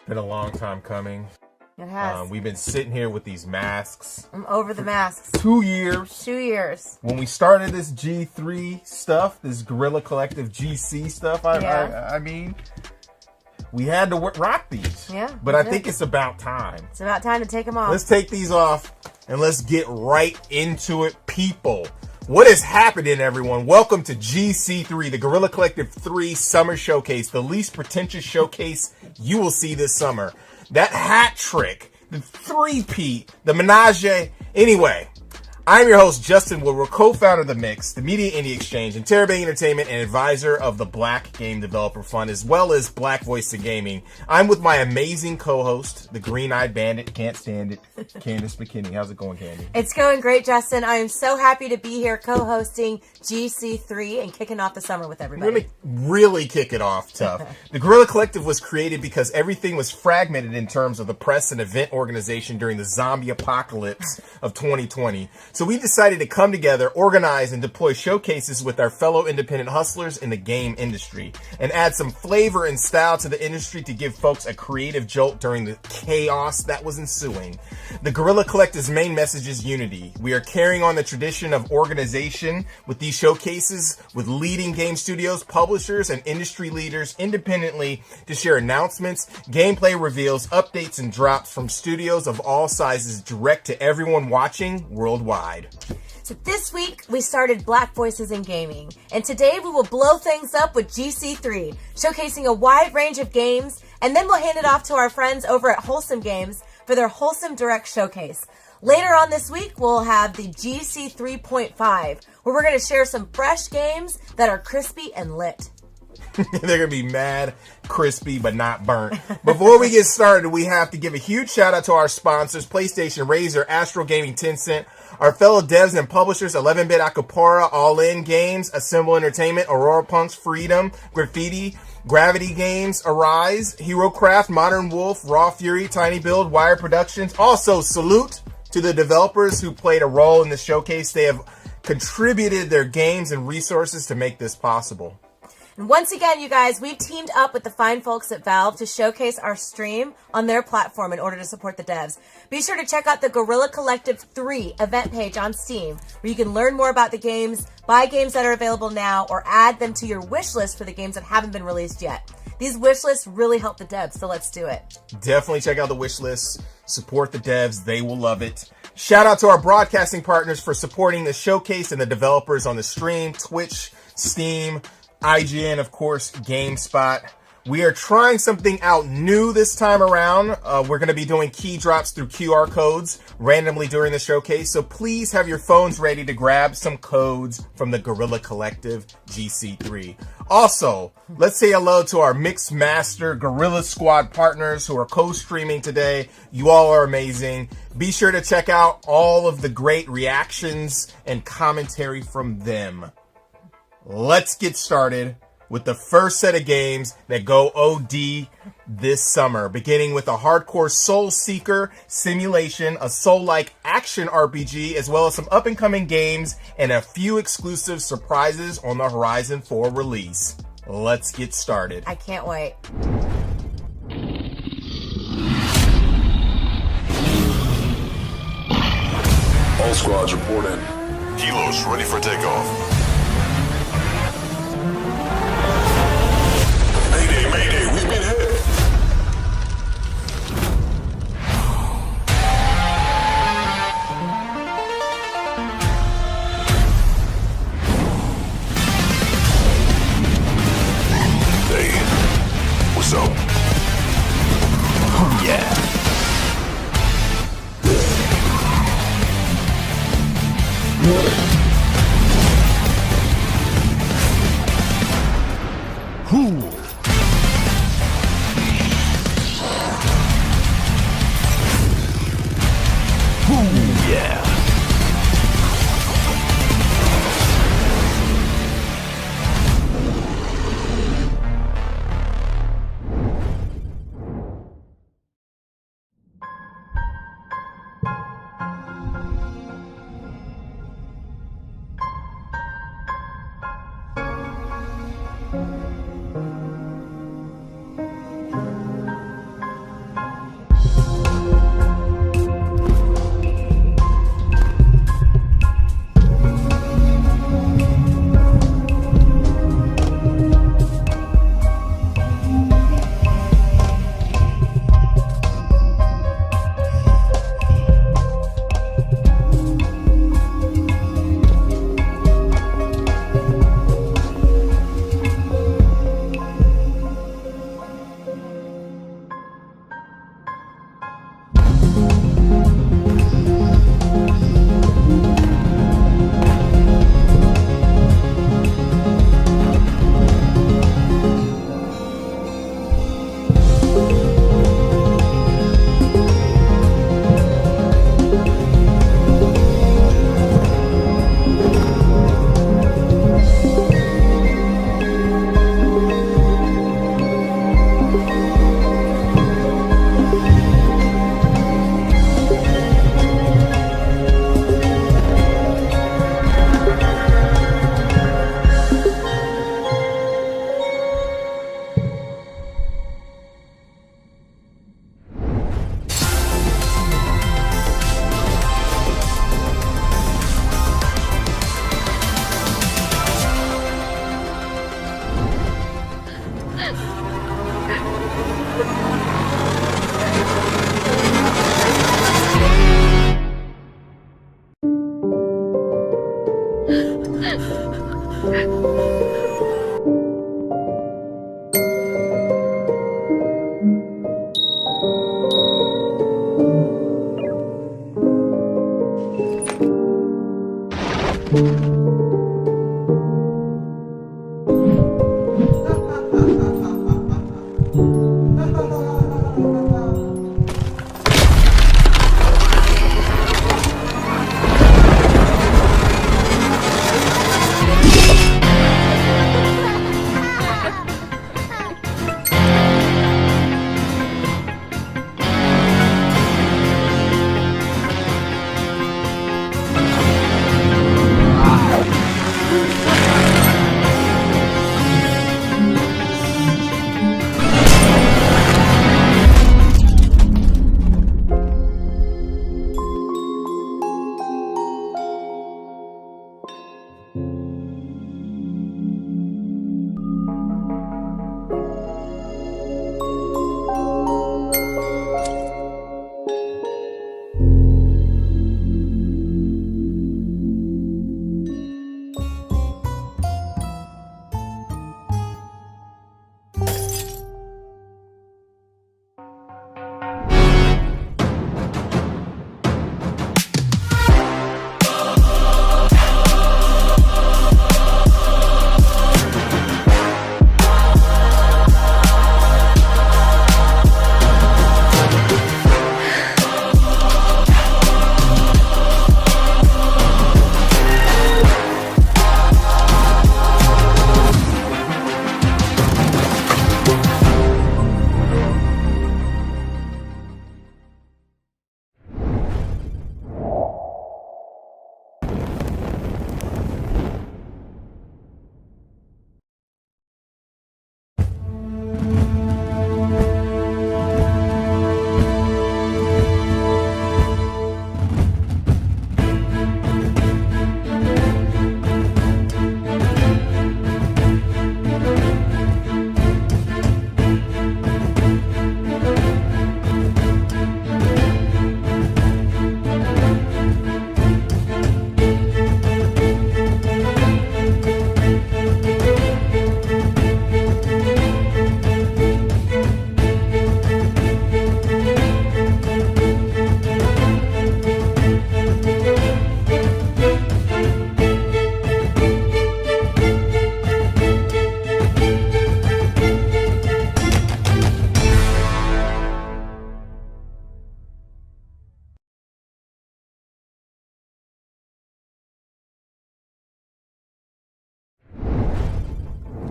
Been a long time coming. It has. We've been sitting here with these masks. I'm over the masks. 2 years. 2 years. When we started this G3 stuff, this Guerrilla Collective GC stuff, I mean, we had to rock these. Yeah. But I think it's about time. It's about time to take them off. Let's take these off and let's get right into it, people. What is happening, everyone? Welcome to GC3, the Guerrilla Collective 3 Summer Showcase, the least pretentious showcase you will see this summer. That hat trick, the three-peat, the menage. Anyway, I'm your host, Justin Woodward, co-founder of The Mix, the Media Indie Exchange, Interrobang Entertainment, and advisor of the Black Game Developer Fund, as well as Black Voice to Gaming. I'm with my amazing co-host, the Green-Eyed Bandit, can't stand it, Candace McKinney. How's it going, Candy? It's going great, Justin. I am so happy to be here co-hosting GC3 and kicking off the summer with everybody. Really kick it off tough. The Guerrilla Collective was created because everything was fragmented in terms of the press and event organization during the zombie apocalypse of 2020. So we decided to come together, organize, and deploy showcases with our fellow independent hustlers in the game industry and add some flavor and style to the industry to give folks a creative jolt during the chaos that was ensuing. The Guerrilla Collective's main message is unity. We are carrying on the tradition of organization with these showcases with leading game studios, publishers, and industry leaders independently to share announcements, gameplay reveals, updates, and drops from studios of all sizes direct to everyone watching worldwide. So this week, we started Black Voices in Gaming, and today we will blow things up with GC3, showcasing a wide range of games, and then we'll hand it off to our friends over at Wholesome Games for their Wholesome Direct Showcase. Later on this week, we'll have the GC 3.5, where we're going to share some fresh games that are crispy and lit. They're going to be mad, crispy, but not burnt. Before we get started, we have to give a huge shout out to our sponsors, PlayStation, Razer, Astro Gaming, Tencent, our fellow devs and publishers, 11-Bit Acapora, All In Games, Assemble Entertainment, Aurora Punks, Freedom, Graffiti, Gravity Games, Arise, HeroCraft, Modern Wolf, Raw Fury, Tiny Build, Wire Productions. Also, salute to the developers who played a role in the showcase. They have contributed their games and resources to make this possible. And once again, you guys, we've teamed up with the fine folks at Valve to showcase our stream on their platform in order to support the devs. Be sure to check out the Guerrilla Collective 3 event page on Steam, where you can learn more about the games, buy games that are available now, or add them to your wish list for the games that haven't been released yet. These wish lists really help the devs, so let's do it. Definitely check out the wish lists. Support the devs. They will love it. Shout out to our broadcasting partners for supporting the showcase and the developers on the stream, Twitch, Steam, IGN, of course, GameSpot. We are trying something out new this time around. We're going to be doing key drops through QR codes randomly during the showcase. So please have your phones ready to grab some codes from the Guerrilla Collective GC3. Also, let's say hello to our Mixed Master Guerrilla Squad partners who are co-streaming today. You all are amazing. Be sure to check out all of the great reactions and commentary from them. Let's get started with the first set of games that go OD this summer, beginning with a hardcore Soul Seeker simulation, a Soul-like action RPG, as well as some up-and-coming games and a few exclusive surprises on the horizon for release. Let's get started. I can't wait. All squads report in. Helos ready for takeoff. Mayday, we've been hit. Hey, what's up? Oh, yeah. Who? Yeah.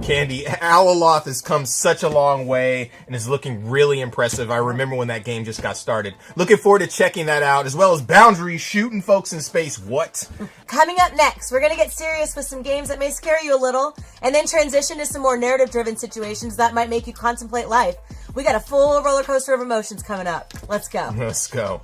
Candy, Alaloth has come such a long way and is looking really impressive. I remember when that game just got started. Looking forward to checking that out, as well as Boundary shooting folks in space. What? Coming up next, we're going to get serious with some games that may scare you a little, and then transition to some more narrative-driven situations that might make you contemplate life. We got a full roller coaster of emotions coming up. Let's go. Let's go.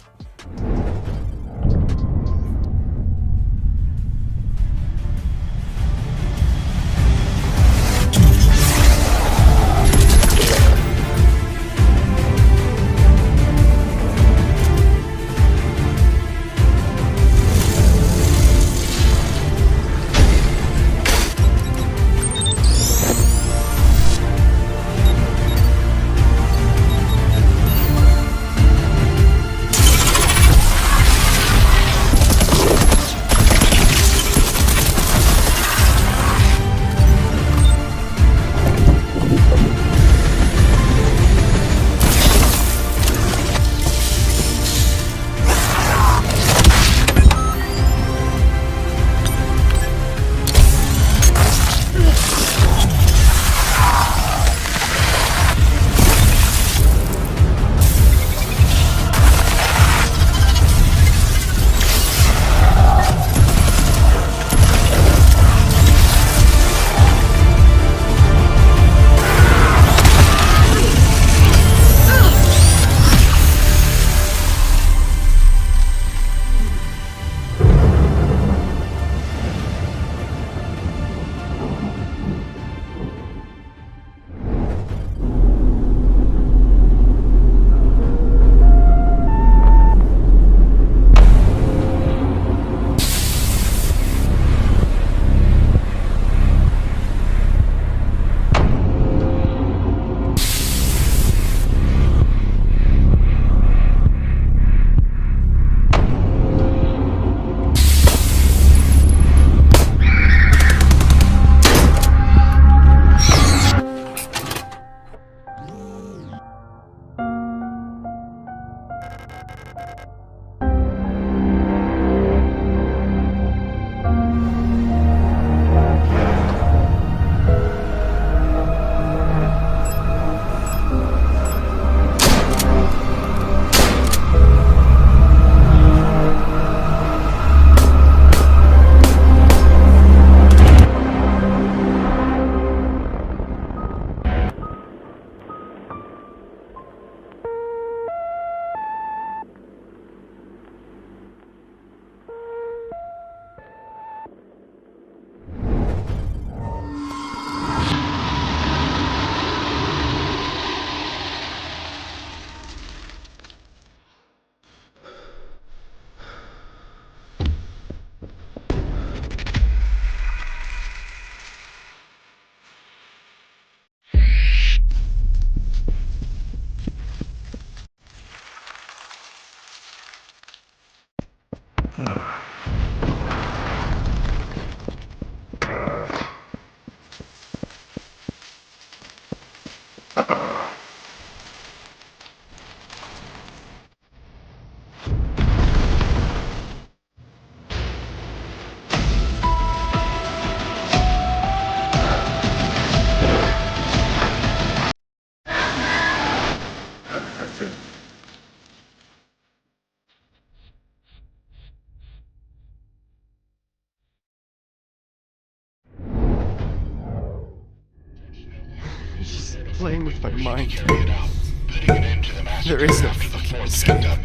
Playing with my mind. Carry it out, putting an end to the massacre There is no after the fucking fourth escape. victim.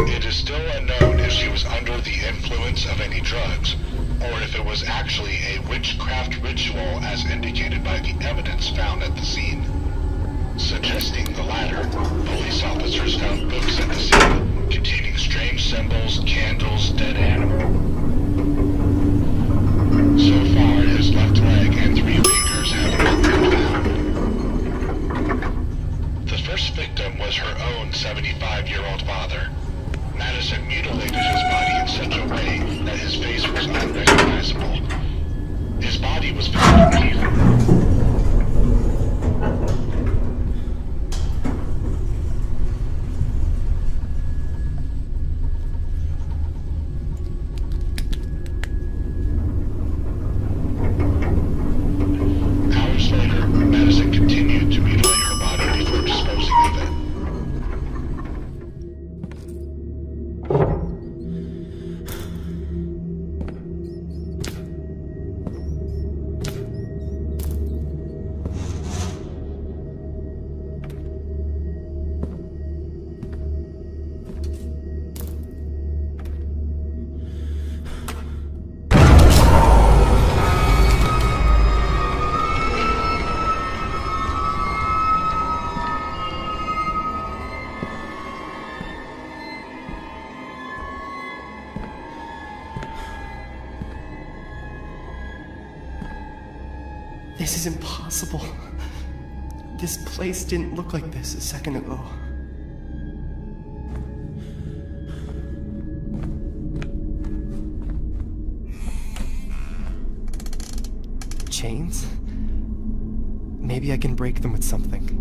It is still unknown if she was under the influence of any drugs, or if it was actually a witchcraft ritual as indicated by the evidence found at the scene. Suggesting the latter, police officers found books at the scene containing strange symbols, candles, dead animals. So far, his left leg and 3 fingers have not been found. The first victim was her own 75-year-old father. Madison mutilated his body in such a way that his face was unrecognizable. His body was found in Hours later, This is impossible. This place didn't look like this a second ago. Chains? Maybe I can break them with something.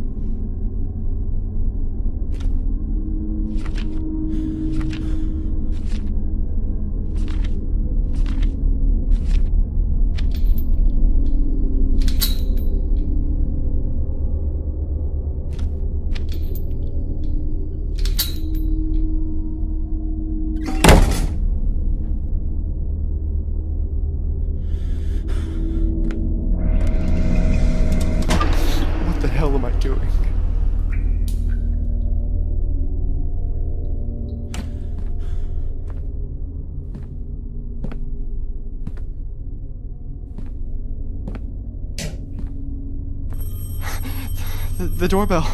The doorbell.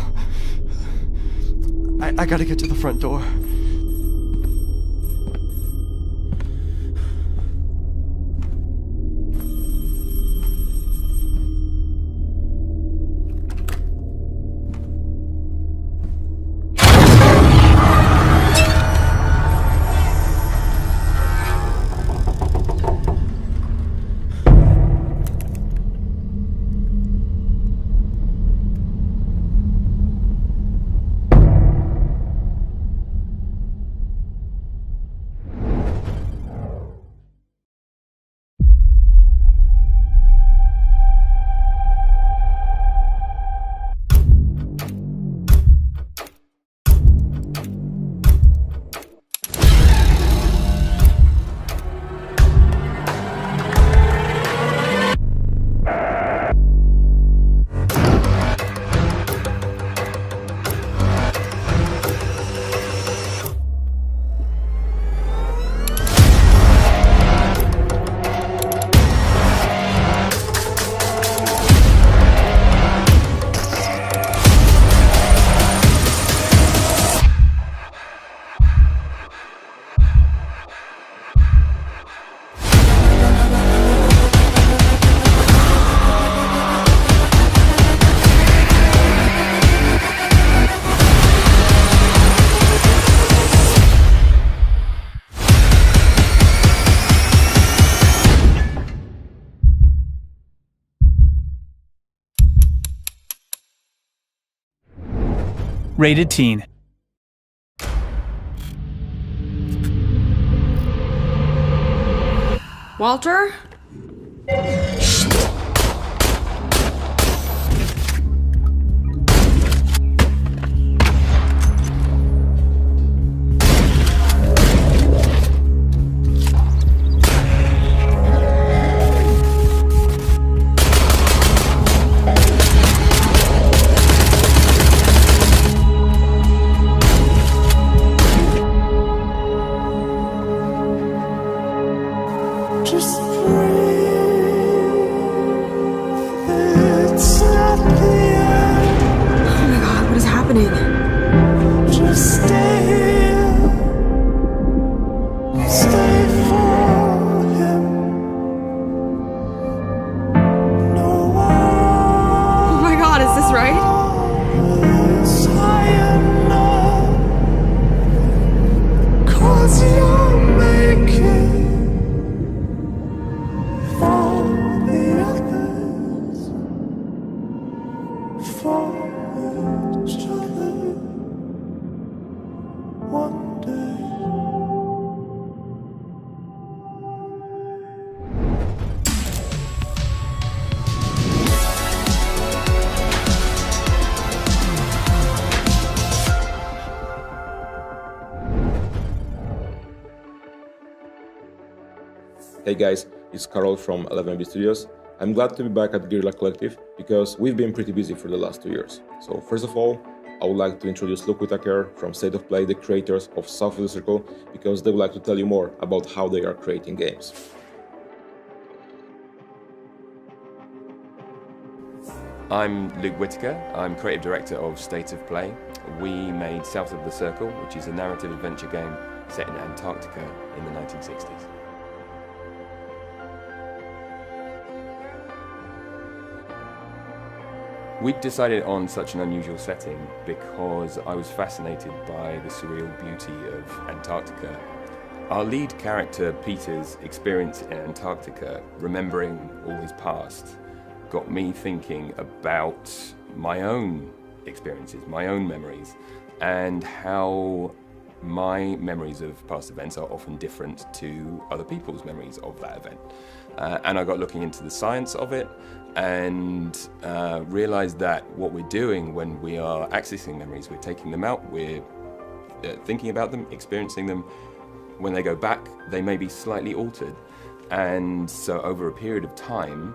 I gotta get to the front door. Rated Teen. Walter? Hey guys, it's Carol from 11B Studios. I'm glad to be back at Guerrilla Collective because we've been pretty busy for the last 2 years. So first of all, I would like to introduce Luke Whitaker from State of Play, the creators of South of the Circle, because they would like to tell you more about how they are creating games. I'm Luke Whitaker. I'm creative director of State of Play. We made South of the Circle, which is a narrative adventure game set in Antarctica in the 1960s. We decided on such an unusual setting because I was fascinated by the surreal beauty of Antarctica. Our lead character, Peter's experience in Antarctica, remembering all his past, got me thinking about my own experiences, my own memories, and how my memories of past events are often different to other people's memories of that event. And I got looking into the science of it and realized that what we're doing when we are accessing memories, we're taking them out, we're thinking about them, experiencing them. When they go back, they may be slightly altered. And so over a period of time,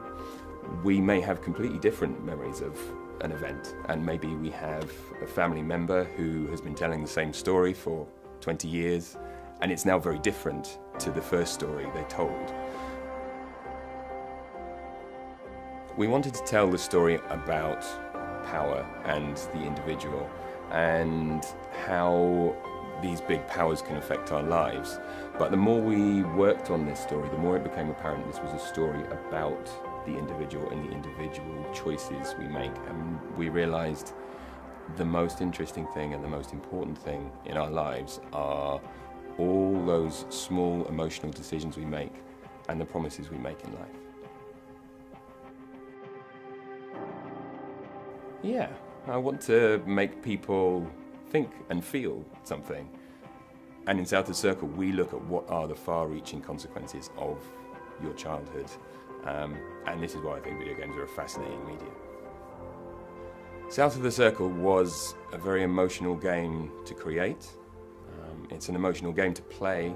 we may have completely different memories of an event. And maybe we have a family member who has been telling the same story for 20 years, and it's now very different to the first story they told. We wanted to tell the story about power and the individual, and how these big powers can affect our lives. But the more we worked on this story, the more it became apparent this was a story about the individual and the individual choices we make. And we realized the most interesting thing and the most important thing in our lives are all those small emotional decisions we make and the promises we make in life. Yeah, I want to make people think and feel something. And in South of the Circle, we look at what are the far-reaching consequences of your childhood. And this is why I think video games are a fascinating medium. South of the Circle was a very emotional game to create. It's an emotional game to play,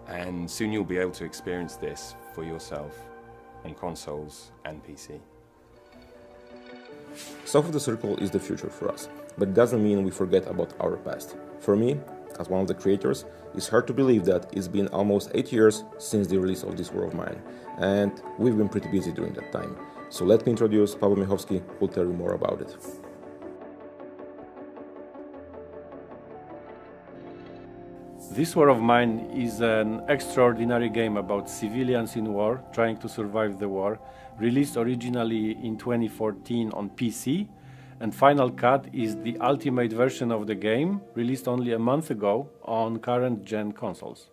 and soon you'll be able to experience this for yourself on consoles and PC. South of the Circle is the future for us, but it doesn't mean we forget about our past. For me, as one of the creators, it's hard to believe that it's been almost 8 years since the release of this war of mine, and we've been pretty busy during that time. So let me introduce Paweł Michowski, who will tell you more about it. This War of Mine is an extraordinary game about civilians in war trying to survive the war, released originally in 2014 on PC, and Final Cut is the ultimate version of the game, released only a month ago on current-gen consoles.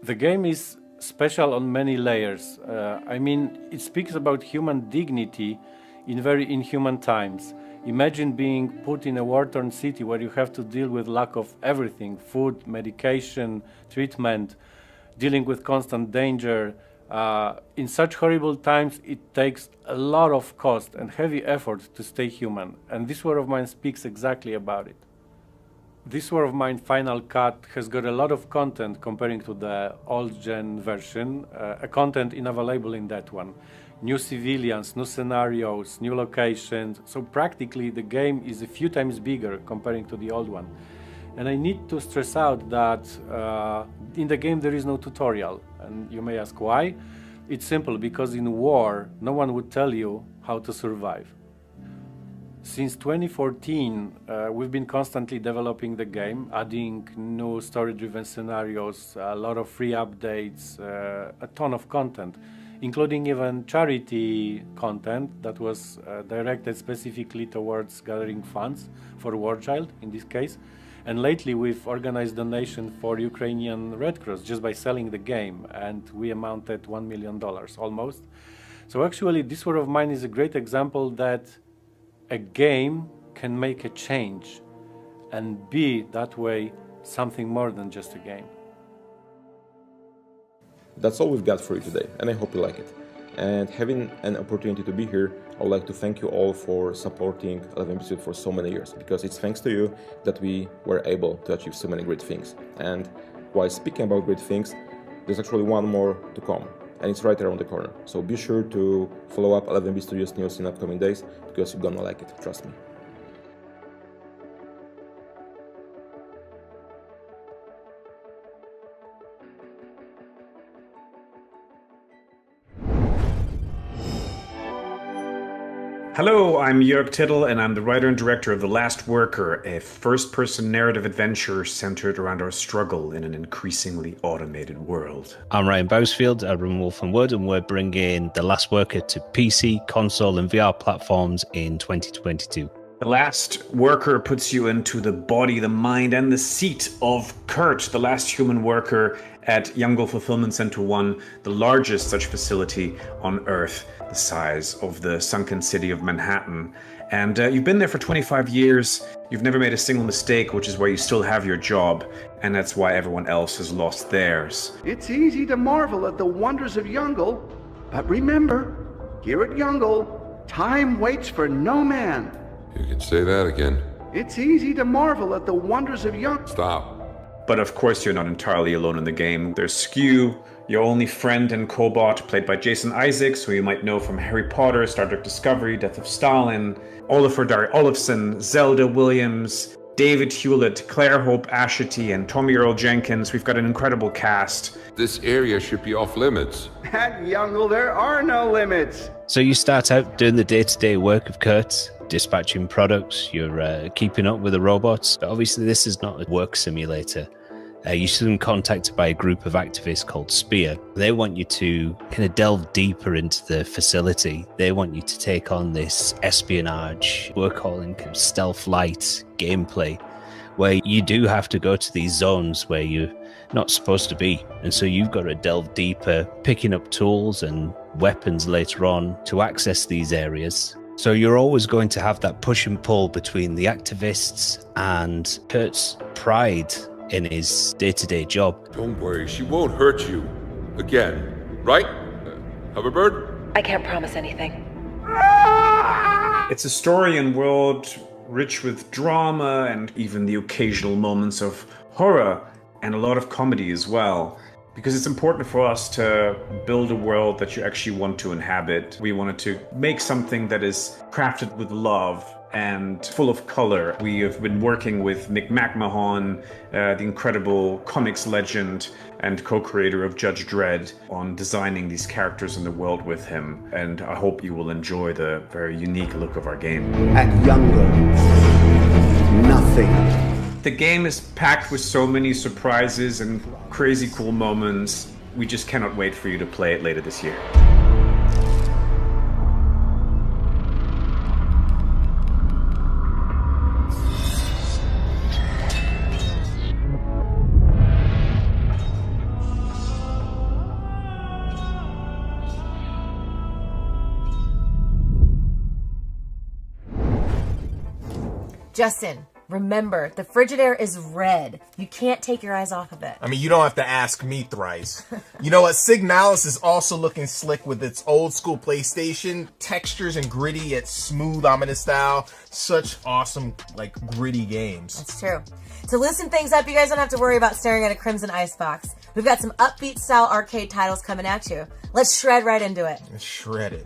The game is special on many layers. It speaks about human dignity in very inhuman times. Imagine being put in a war-torn city where you have to deal with lack of everything: food, medication, treatment, dealing with constant danger. In such horrible times, it takes a lot of cost and heavy effort to stay human, and this War of Mine speaks exactly about it. This War of Mine Final Cut has got a lot of content comparing to the old-gen version, a content unavailable in that one. New civilians, new scenarios, new locations, so practically the game is a few times bigger comparing to the old one. And I need to stress out that in the game there is no tutorial, and you may ask why. It's simple, because in war no one would tell you how to survive. Since 2014 we've been constantly developing the game, adding new story-driven scenarios, a lot of free updates, a ton of content, including even charity content that was directed specifically towards gathering funds for War Child in this case. And lately we've organized donation for Ukrainian Red Cross just by selling the game, and we amounted $1 million almost. So actually this War of Mine is a great example that a game can make a change and be that way something more than just a game. That's all we've got for you today, and I hope you like it. And having an opportunity to be here, I would like to thank you all for supporting 11bit for so many years, because it's thanks to you that we were able to achieve so many great things. And while speaking about great things, there's actually one more to come, and it's right around the corner. So be sure to follow up 11bit Studios news in upcoming days, because you're gonna like it, trust me. Hello, I'm Jörg Tittel, and I'm the writer and director of The Last Worker, a first-person narrative adventure centered around our struggle in an increasingly automated world. I'm Ryan Bousfield, I run Wolf and Wood, and we're bringing The Last Worker to PC, console, and VR platforms in 2022. The Last Worker puts you into the body, the mind, and the seat of Kurt, the last human worker at Young Fulfillment Center 1, the largest such facility on Earth, the size of the sunken city of Manhattan. And you've been there for 25 years, you've never made a single mistake, which is why you still have your job, and that's why everyone else has lost theirs. It's easy to marvel at the wonders of Youngle, but remember, here at Youngle, time waits for no man. You can say that again. It's easy to marvel at the wonders of Youngle. Stop. But of course you're not entirely alone in the game. There's Skew, your only friend and cobot, played by Jason Isaacs, who you might know from Harry Potter, Star Trek Discovery, Death of Stalin, Oliver Dari Olofsson, Zelda Williams, David Hewlett, Claire Hope Ashity, and Tommy Earl Jenkins. We've got an incredible cast. This area should be off limits. At Youngle, there are no limits. So you start out doing the day-to-day work of Kurt, dispatching products, you're keeping up with the robots. But obviously this is not a work simulator. You're soon contacted by a group of activists called Spear. They want you to kind of delve deeper into the facility. They want you to take on this espionage, we're calling kind of stealth light gameplay, where you do have to go to these zones where you're not supposed to be. And so you've got to delve deeper, picking up tools and weapons later on to access these areas. So you're always going to have that push and pull between the activists and Kurt's pride in his day-to-day job. Don't worry, she won't hurt you. Again, right? Hoverbird? I can't promise anything. It's a story and world rich with drama and even the occasional moments of horror and a lot of comedy as well. Because it's important for us to build a world that you actually want to inhabit. We wanted to make something that is crafted with love and full of color. We have been working with Mick McMahon, the incredible comics legend and co-creator of Judge Dredd, on designing these characters in the world with him. And I hope you will enjoy the very unique look of our game. At Youngle, nothing. The game is packed with so many surprises and crazy cool moments. We just cannot wait for you to play it later this year. Justin, remember, the Frigidaire is red. You can't take your eyes off of it. I mean, you don't have to ask me thrice. You know what? Signalis is also looking slick with its old school PlayStation. Textures and gritty yet smooth, ominous style. Such awesome, like, gritty games. That's true. To loosen things up, you guys don't have to worry about staring at a crimson icebox. We've got some upbeat style arcade titles coming at you. Let's shred right into it. Shred it.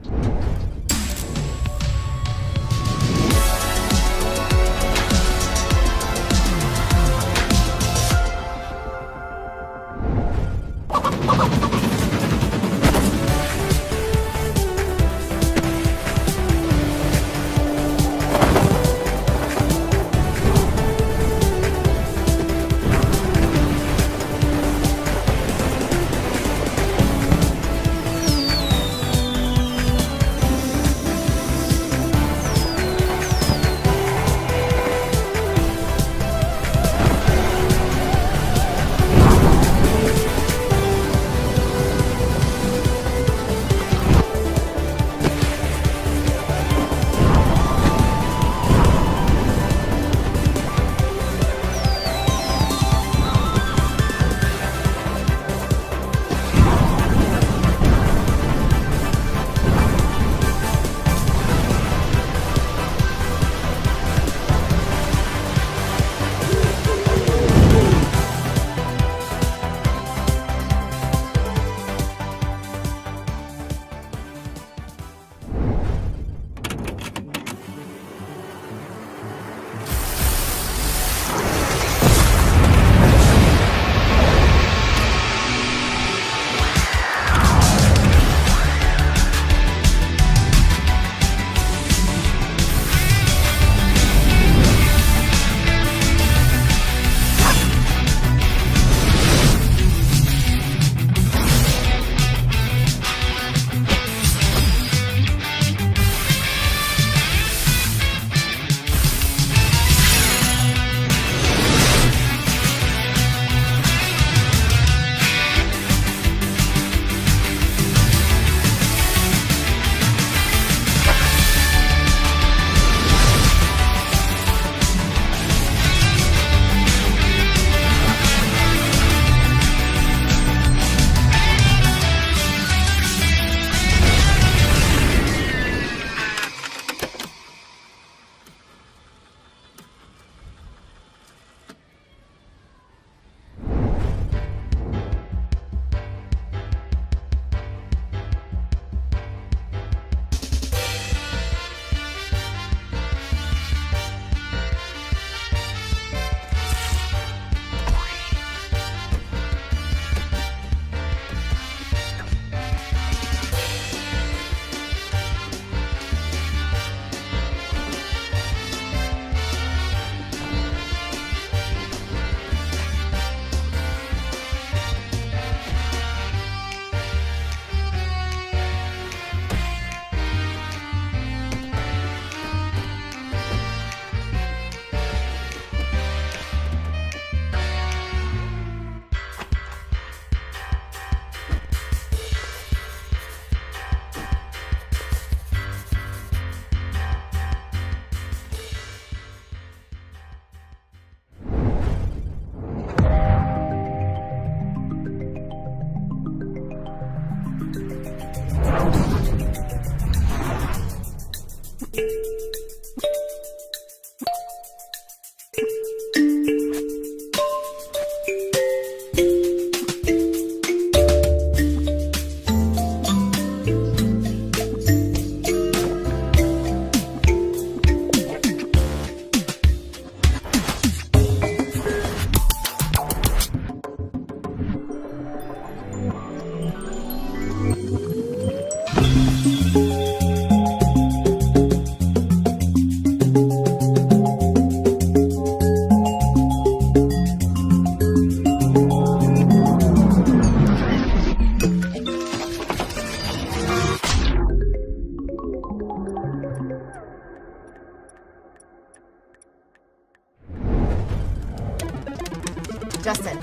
Justin.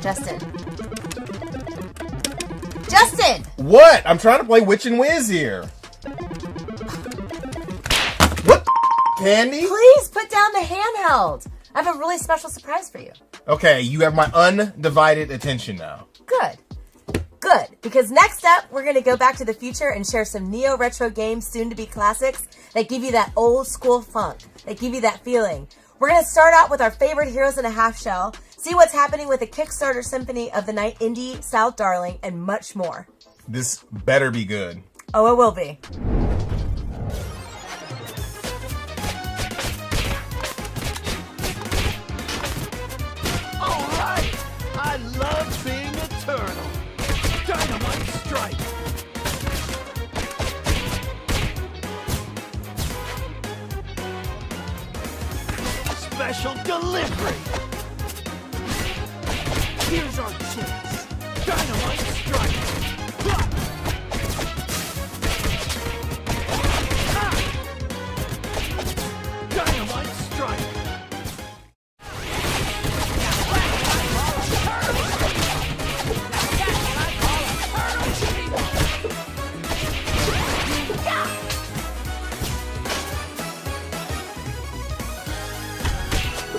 Justin. Justin! What? I'm trying to play Witch and Whiz here. What the Candy? Please put down the handheld. I have a really special surprise for you. Okay, you have my undivided attention now. Good. Good, because next up, we're going to go back to the future and share some neo-retro games, soon-to-be classics, that give you that old-school funk, that give you that feeling. We're going to start out with our favorite Heroes in a Half Shell, see what's happening with the Kickstarter Symphony of the Night Indie South Darling, and much more. This better be good. Oh, it will be. All right! I love being eternal. Dynamite strike! Special delivery! Here's our chance. Dynamite strike! Dynamite strike!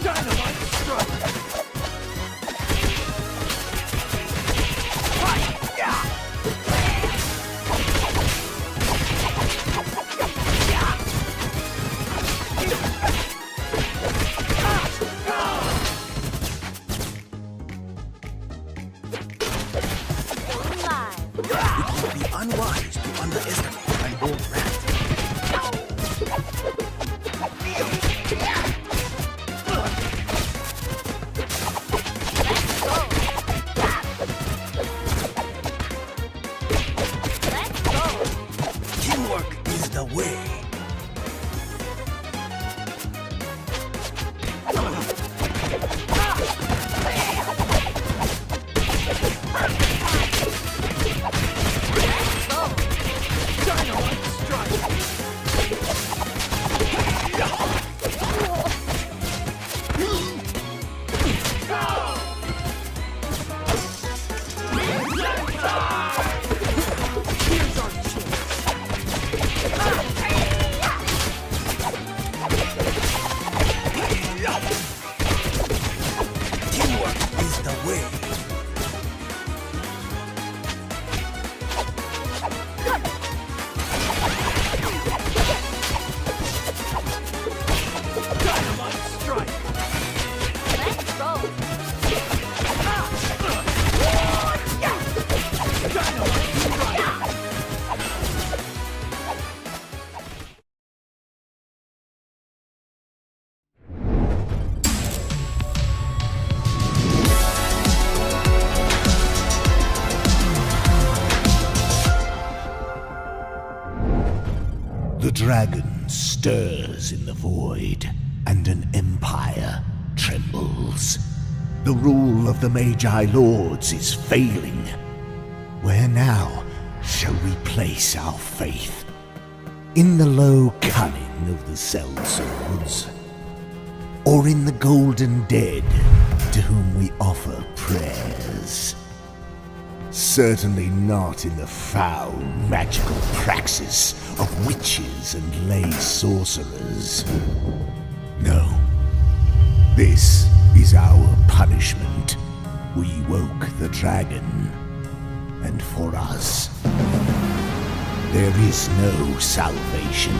Dynamite strike! It would be unwise to underestimate an old rat. Teamwork is the way. The dragon stirs in the void, and an empire trembles. The rule of the Magi Lords is failing. Where now shall we place our faith? In the low cunning of the sellswords? Or in the golden dead to whom we offer prayers? Certainly not in the foul magical praxis of witches and lay sorcerers. No. This is our punishment. We woke the dragon. And for us, there is no salvation.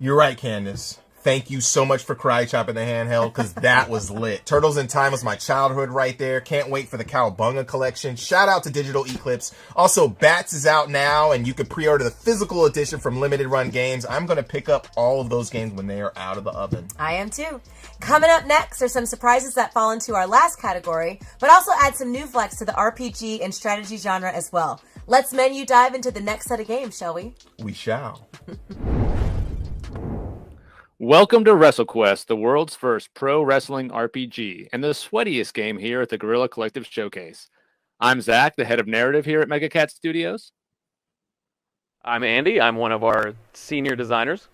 You're right, Candace. Thank you so much for Karate Chopping the handheld, because that was lit. Turtles in Time was my childhood right there. Can't wait for the Cowabunga collection. Shout out to Digital Eclipse. Also, Bats is out now, and you can pre-order the physical edition from Limited Run Games. I'm going to pick up all of those games when they are out of the oven. I am too. Coming up next are some surprises that fall into our last category, but also add some new flex to the RPG and strategy genre as well. Let's menu dive into the next set of games, shall we? We shall. Welcome to Wrestle Quest, the world's first pro wrestling RPG, and the sweatiest game here at the Guerrilla Collective Showcase. I'm Zach, the head of narrative here at MegaCat Studios. I'm Andy. I'm one of our senior designers.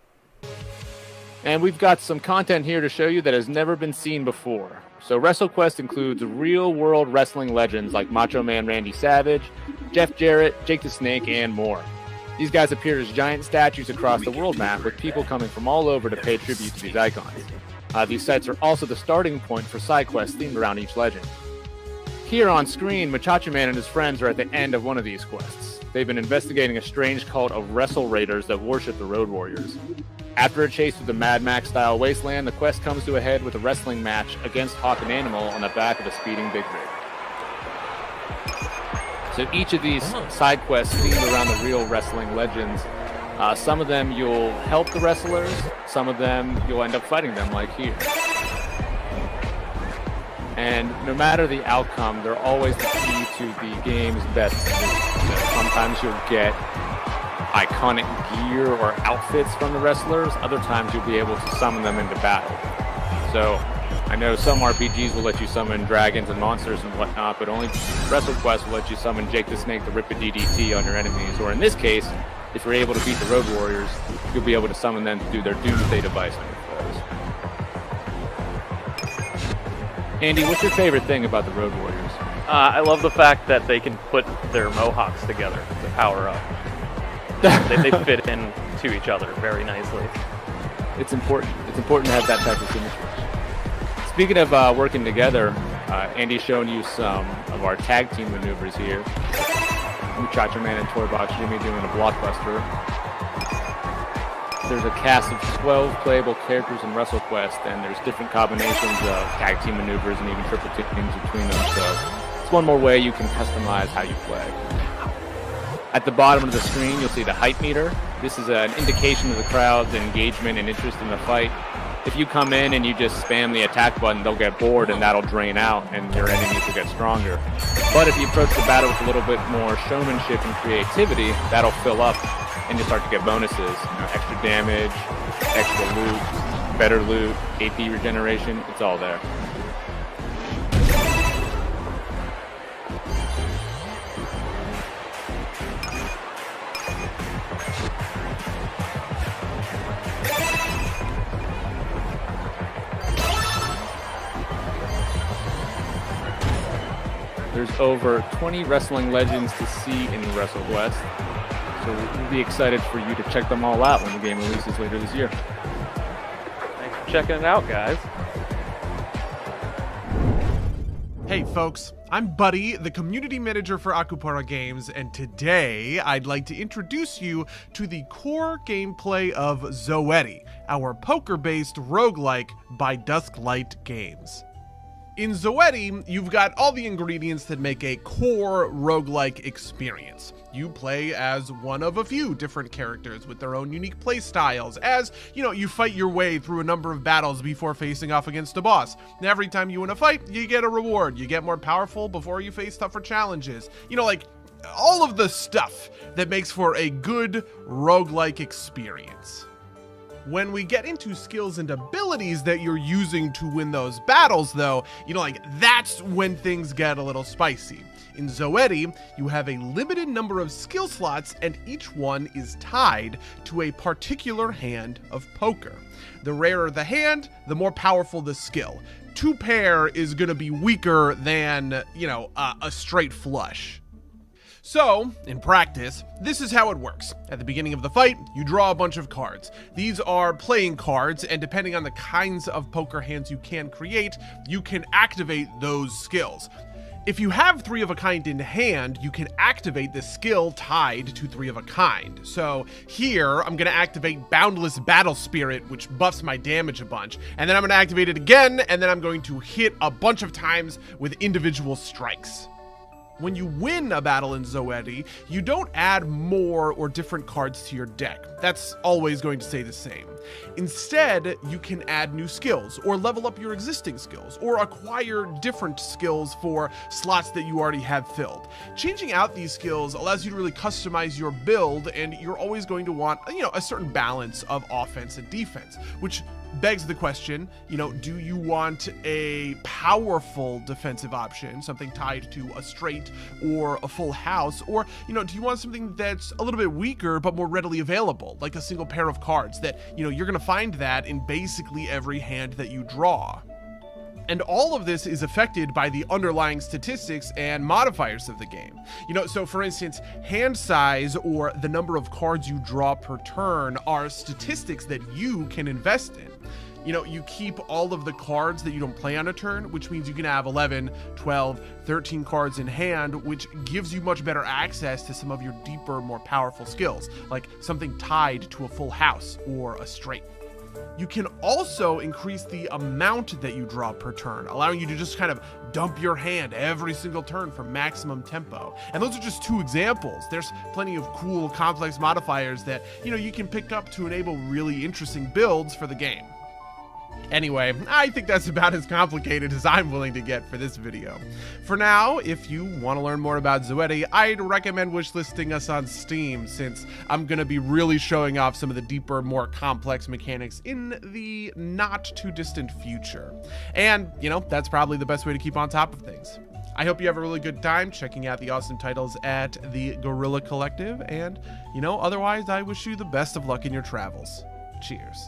And we've got some content here to show you that has never been seen before. So Wrestle Quest includes real-world wrestling legends like Macho Man Randy Savage, Jeff Jarrett, Jake the Snake, and more. These guys appear as giant statues across the world map, with people coming from all over to pay tribute to these icons. These sites are also the starting point for side quests themed around each legend. Here on screen, Machacha Man and his friends are at the end of one of these quests. They've been investigating a strange cult of Wrestle Raiders that worship the Road Warriors. After a chase through the Mad Max-style wasteland, the quest comes to a head with a wrestling match against Hawk and Animal on the back of a speeding big rig. So each of these side quests themed around the real wrestling legends. Some of them you'll help the wrestlers, some of them you'll end up fighting them, like here. And no matter the outcome, they're always the key to the game's best moves. So sometimes you'll get iconic gear or outfits from the wrestlers, other times you'll be able to summon them into battle. So I know some RPGs will let you summon dragons and monsters and whatnot, but only Wrestle Quest will let you summon Jake the Snake to rip a DDT on your enemies. Or in this case, if you're able to beat the Road Warriors, you'll be able to summon them to do their Doomsday device on your foes. Andy, what's your favorite thing about the Road Warriors? I love the fact that they can put their mohawks together to power up. they fit in to each other very nicely. It's important. It's important to have that type of symmetry. Speaking of working together, Andy's shown you some of our tag team maneuvers here. Muchacho Man and Toybox Jimmy doing a blockbuster. There's a cast of 12 playable characters in Wrestle Quest, and there's different combinations of tag team maneuvers and even triple teams between them. So it's one more way you can customize how you play. At the bottom of the screen, you'll see the hype meter. This is an indication of the crowd's engagement and interest in the fight. If you come in and you just spam the attack button, they'll get bored and that'll drain out and your enemies will get stronger. But if you approach the battle with a little bit more showmanship and creativity, that'll fill up and you start to get bonuses. Extra damage, extra loot, better loot, AP regeneration, it's all there. There's over 20 wrestling legends to see in Wrestle Quest, so we'll be excited for you to check them all out when the game releases later this year. Thanks for checking it out, guys. Hey folks, I'm Buddy, the community manager for Akupara Games, and today I'd like to introduce you to the core gameplay of Zoetti, our poker-based roguelike by Dusklight Games. In Zoetti, you've got all the ingredients that make a core roguelike experience. You play as one of a few different characters with their own unique play styles, as, you fight your way through a number of battles before facing off against a boss. And every time you win a fight, you get a reward. You get more powerful before you face tougher challenges. Like all of the stuff that makes for a good roguelike experience. When we get into skills and abilities that you're using to win those battles, though, that's when things get a little spicy. In Zoetti, you have a limited number of skill slots, and each one is tied to a particular hand of poker. The rarer the hand, the more powerful the skill. 2 pair is going to be weaker than, a straight flush. So, in practice, this is how it works. At the beginning of the fight, you draw a bunch of cards. These are playing cards, and depending on the kinds of poker hands you can create, you can activate those skills. If you have 3 of a kind in hand, you can activate the skill tied to 3 of a kind. So here, I'm going to activate Boundless Battle Spirit, which buffs my damage a bunch. And then I'm going to activate it again, and then I'm going to hit a bunch of times with individual strikes. When you win a battle in Zoetti, you don't add more or different cards to your deck. That's always going to stay the same. Instead, you can add new skills, or level up your existing skills, or acquire different skills for slots that you already have filled. Changing out these skills allows you to really customize your build, and you're always going to want, a certain balance of offense and defense, which begs the question, do you want a powerful defensive option, something tied to a straight or a full house, or, do you want something that's a little bit weaker but more readily available, like a single pair of cards that, you're going to find that in basically every hand that you draw. And all of this is affected by the underlying statistics and modifiers of the game. So for instance, hand size or the number of cards you draw per turn are statistics that you can invest in. You keep all of the cards that you don't play on a turn, which means you can have 11, 12, 13 cards in hand, which gives you much better access to some of your deeper, more powerful skills, like something tied to a full house or a straight. You can also increase the amount that you draw per turn, allowing you to just kind of dump your hand every single turn for maximum tempo. And those are just 2 examples. There's plenty of cool, complex modifiers that, you can pick up to enable really interesting builds for the game. Anyway, I think that's about as complicated as I'm willing to get for this video. For now, if you want to learn more about Zoetti, I'd recommend wishlisting us on Steam, since I'm going to be really showing off some of the deeper, more complex mechanics in the not-too-distant future. And, that's probably the best way to keep on top of things. I hope you have a really good time checking out the awesome titles at the Guerrilla Collective, and, otherwise, I wish you the best of luck in your travels. Cheers.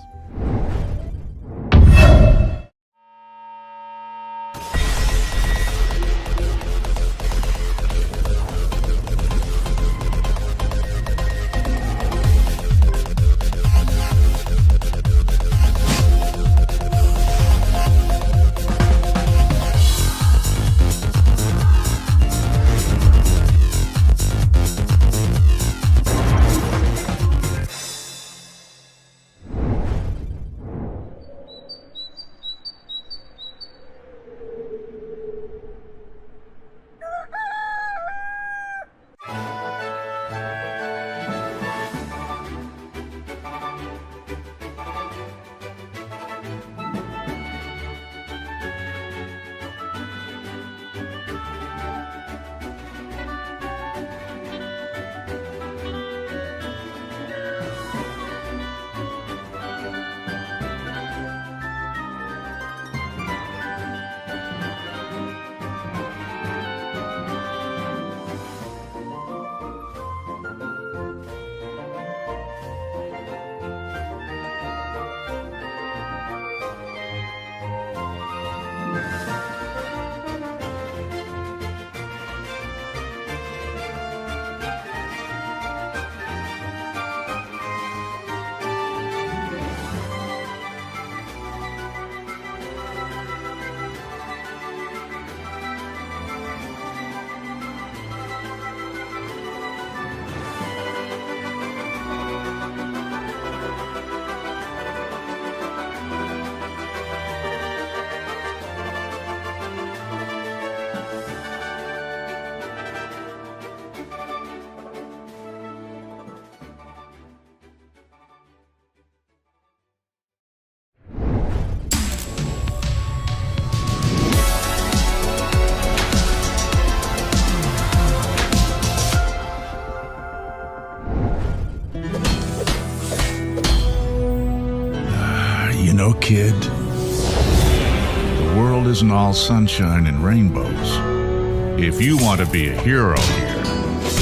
Kid, the world isn't all sunshine and rainbows. If you want to be a hero here,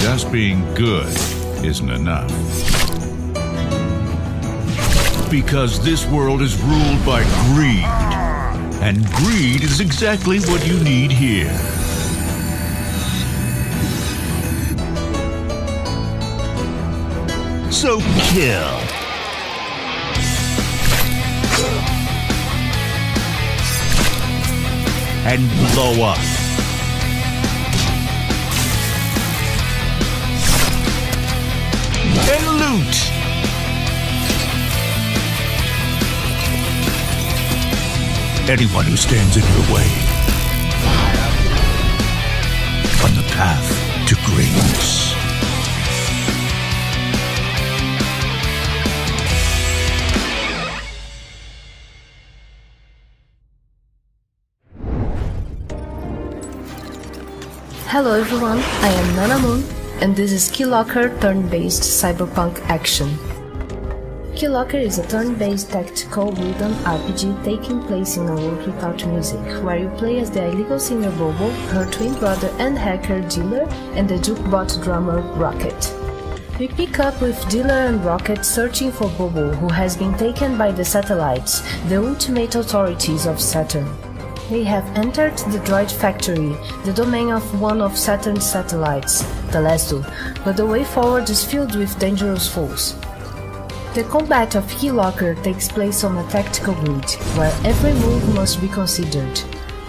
just being good isn't enough. Because this world is ruled by greed, and greed is exactly what you need here. So kill. And blow up. anyone who stands in your way. On the path to greatness. Hello everyone, I am Nana Moon, and this is Keylocker turn-based cyberpunk action. Keylocker is a turn-based tactical rhythm RPG taking place in a world without music, where you play as the illegal singer Bobo, her twin brother and hacker Dealer, and the jukebot drummer Rocket. We pick up with Dealer and Rocket searching for Bobo, who has been taken by the satellites, the ultimate authorities of Saturn. They have entered the droid factory, the domain of one of Saturn's satellites, the Lesdo, but the way forward is filled with dangerous foes. The combat of Keylocker takes place on a tactical grid, where every move must be considered.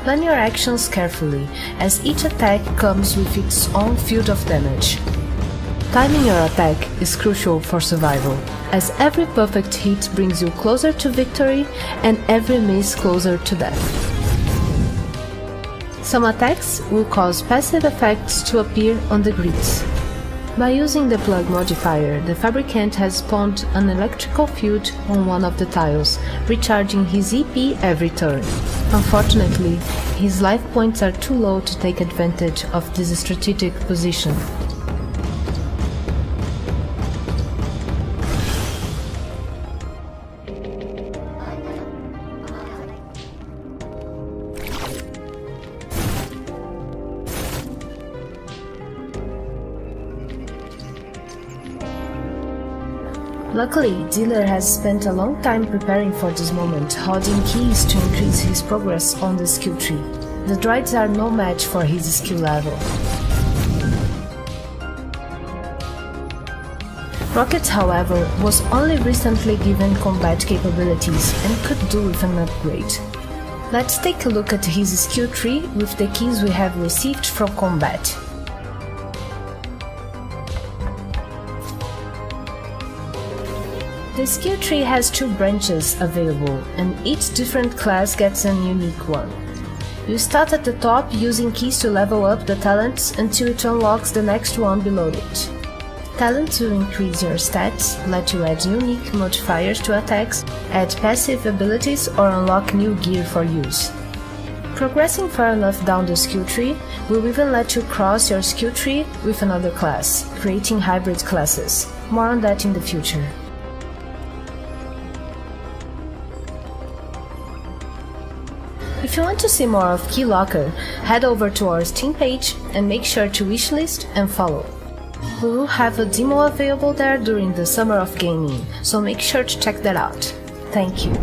Plan your actions carefully, as each attack comes with its own field of damage. Timing your attack is crucial for survival, as every perfect hit brings you closer to victory and every miss closer to death. Some attacks will cause passive effects to appear on the grids. By using the plug modifier, the fabricant has spawned an electrical field on one of the tiles, recharging his EP every turn. Unfortunately, his life points are too low to take advantage of this strategic position. Luckily, Dealer has spent a long time preparing for this moment, holding keys to increase his progress on the skill tree. The droids are no match for his skill level. Rocket, however, was only recently given combat capabilities and could do with an upgrade. Let's take a look at his skill tree with the keys we have received from combat. The skill tree has 2 branches available, and each different class gets an unique one. You start at the top using keys to level up the talents until it unlocks the next one below it. Talents will increase your stats, let you add unique modifiers to attacks, add passive abilities, or unlock new gear for use. Progressing far enough down the skill tree will even let you cross your skill tree with another class, creating hybrid classes. More on that in the future. If you want to see more of Keylocker, head over to our Steam page and make sure to wishlist and follow. We will have a demo available there during the Summer of Gaming, so make sure to check that out. Thank you.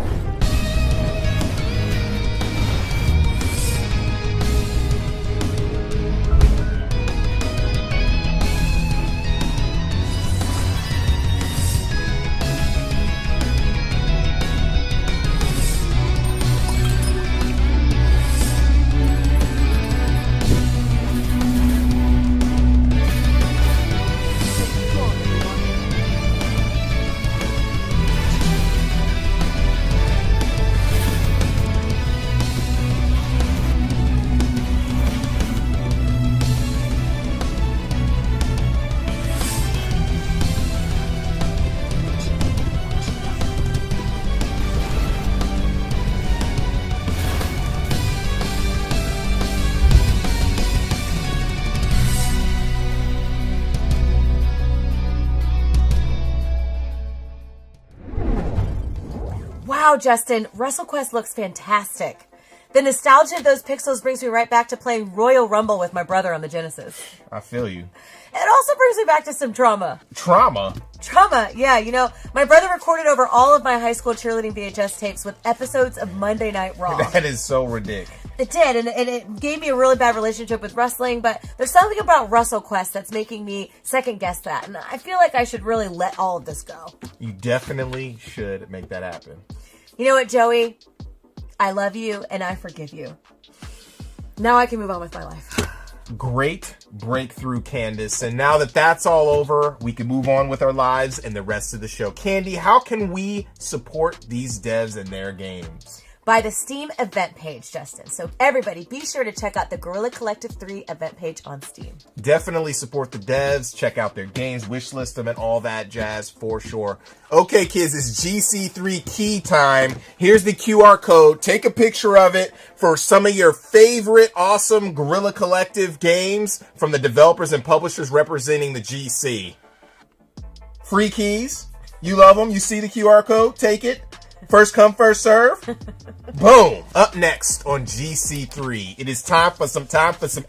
Wow, Justin, Wrestle Quest looks fantastic. The nostalgia of those pixels brings me right back to playing Royal Rumble with my brother on the Genesis. I feel you. It also brings me back to some trauma. Trauma? Trauma, yeah. You know, my brother recorded over all of my high school cheerleading VHS tapes with episodes of Monday Night Raw. That is so ridiculous. It did, and it gave me a really bad relationship with wrestling, but there's something about Wrestle Quest that's making me second guess that, and I feel like I should really let all of this go. You definitely should make that happen. You know what, Joey? I love you, and I forgive you. Now I can move on with my life. Great breakthrough, Candace. And now that that's all over, we can move on with our lives and the rest of the show. Candy, how can we support these devs and their games? by the Steam event page, Justin. So everybody, be sure to check out the Guerrilla Collective 3 event page on Steam. Definitely support the devs, check out their games, wishlist them, and all that jazz for sure. Okay, kids, it's GC3 key time. Here's the QR code. Take a picture of it for some of your favorite awesome Guerrilla Collective games from the developers and publishers representing the GC. Free keys. You love them. You see the QR code. Take it. First come, first serve. Boom. Up next on GC3, it is time for some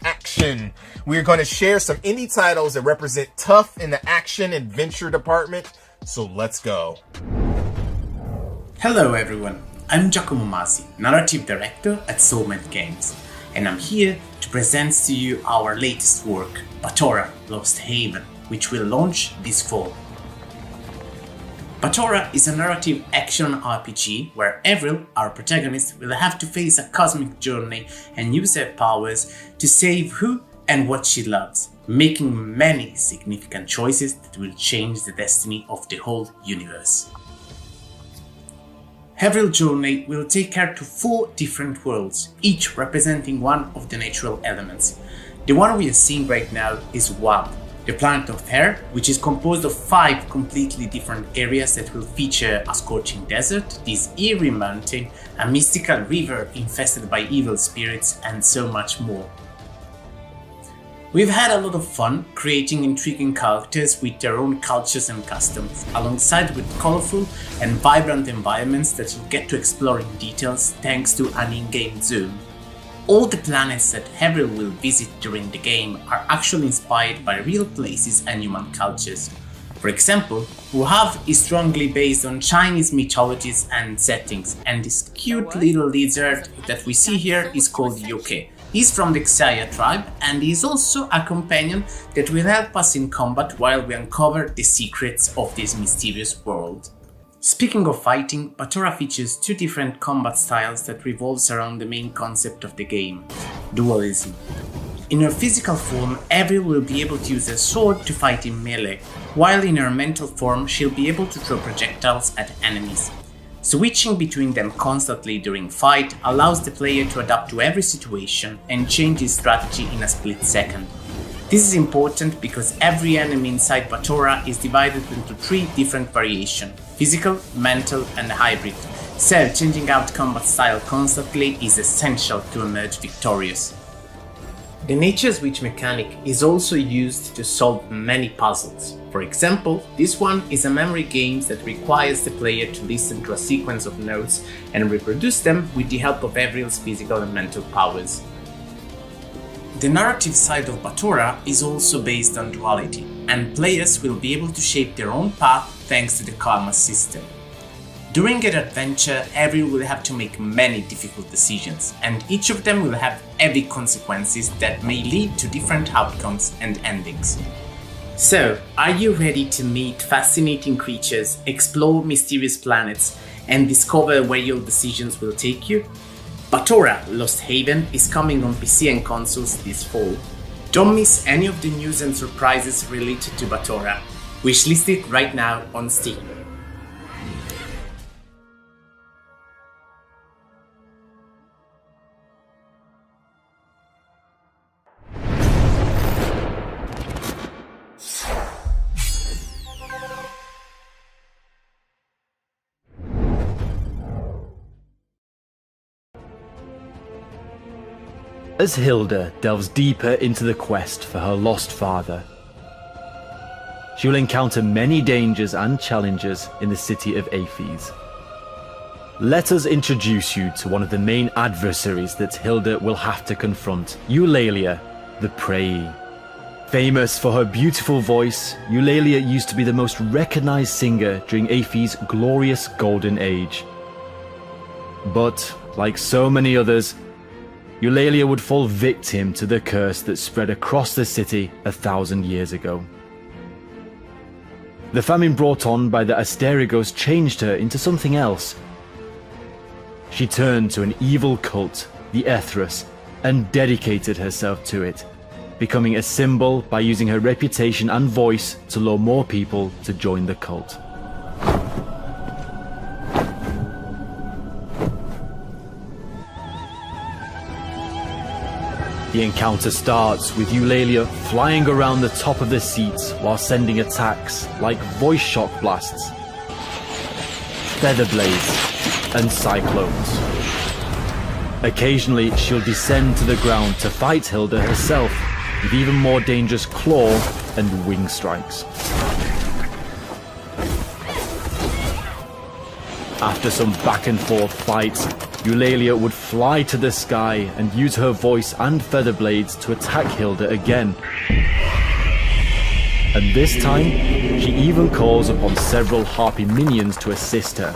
action. We're going to share some indie titles that represent tough in the action adventure department. So let's go. Hello everyone. I'm Giacomo Masi, narrative director at CruznMJD Games, and I'm here to present to you our latest work, Batora: Lost Haven, which will launch this fall. Batora is a narrative action RPG where Avril, our protagonist, will have to face a cosmic journey and use her powers to save who and what she loves, making many significant choices that will change the destiny of the whole universe. Avril's journey will take her to 4 different worlds, each representing one of the natural elements. The one we are seeing right now is Wab, the planet of air, which is composed of 5 completely different areas that will feature a scorching desert, this eerie mountain, a mystical river infested by evil spirits, and so much more. We've had a lot of fun creating intriguing characters with their own cultures and customs, alongside with colorful and vibrant environments that you get to explore in details thanks to an in-game zone. All the planets that Avril will visit during the game are actually inspired by real places and human cultures. For example, Wuhav is strongly based on Chinese mythologies and settings, and this cute little lizard that we see here is called Yoke. He's from the Xia tribe, and he's also a companion that will help us in combat while we uncover the secrets of this mysterious world. Speaking of fighting, Batora features 2 different combat styles that revolves around the main concept of the game, dualism. In her physical form, Avril will be able to use a sword to fight in melee, while in her mental form she'll be able to throw projectiles at enemies. Switching between them constantly during fight allows the player to adapt to every situation and change his strategy in a split second. This is important because every enemy inside Batora is divided into 3 different variations: physical, mental, and hybrid, so changing out combat style constantly is essential to emerge victorious. The nature switch mechanic is also used to solve many puzzles. For example, this one is a memory game that requires the player to listen to a sequence of notes and reproduce them with the help of Avril's physical and mental powers. The narrative side of Batora is also based on duality, and players will be able to shape their own path thanks to the karma system. During an adventure, Avril will have to make many difficult decisions, and each of them will have heavy consequences that may lead to different outcomes and endings. So, are you ready to meet fascinating creatures, explore mysterious planets, and discover where your decisions will take you? Batora: Lost Haven is coming on PC and consoles this fall. Don't miss any of the news and surprises related to Batora. Wishlist it right now on Steam. As Hilda delves deeper into the quest for her lost father, she will encounter many dangers and challenges in the city of Aphes. Let us introduce you to one of the main adversaries that Hilda will have to confront, Ulelia the Prey. Famous for her beautiful voice, Ulelia used to be the most recognized singer during Aphes' glorious golden age. But, like so many others, Ulelia would fall victim to the curse that spread across the city 1,000 years ago. The famine brought on by the Asterigos changed her into something else. She turned to an evil cult, the Ethros, and dedicated herself to it, becoming a symbol by using her reputation and voice to lure more people to join the cult. The encounter starts with Ulelia flying around the top of the seats while sending attacks like voice shock blasts, feather blades, and cyclones. Occasionally, she'll descend to the ground to fight Hilda herself with even more dangerous claw and wing strikes. After some back and forth fights, Ulelia would fly to the sky and use her voice and feather blades to attack Hilda again. And this time, she even calls upon several harpy minions to assist her.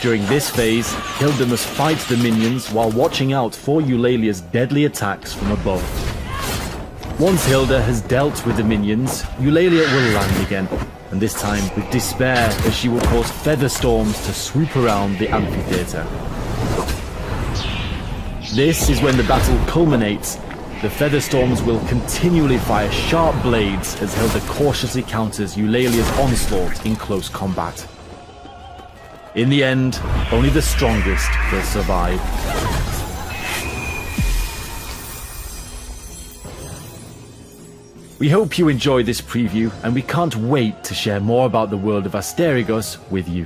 During this phase, Hilda must fight the minions while watching out for Ulelia's deadly attacks from above. Once Hilda has dealt with the minions, Ulelia will land again, and this time with despair as she will cause feather storms to swoop around the amphitheater. This is when the battle culminates. The feather storms will continually fire sharp blades as Hilda cautiously counters Ulelia's onslaught in close combat. In the end, only the strongest will survive. We hope you enjoy this preview, and we can't wait to share more about the world of Asterigos with you.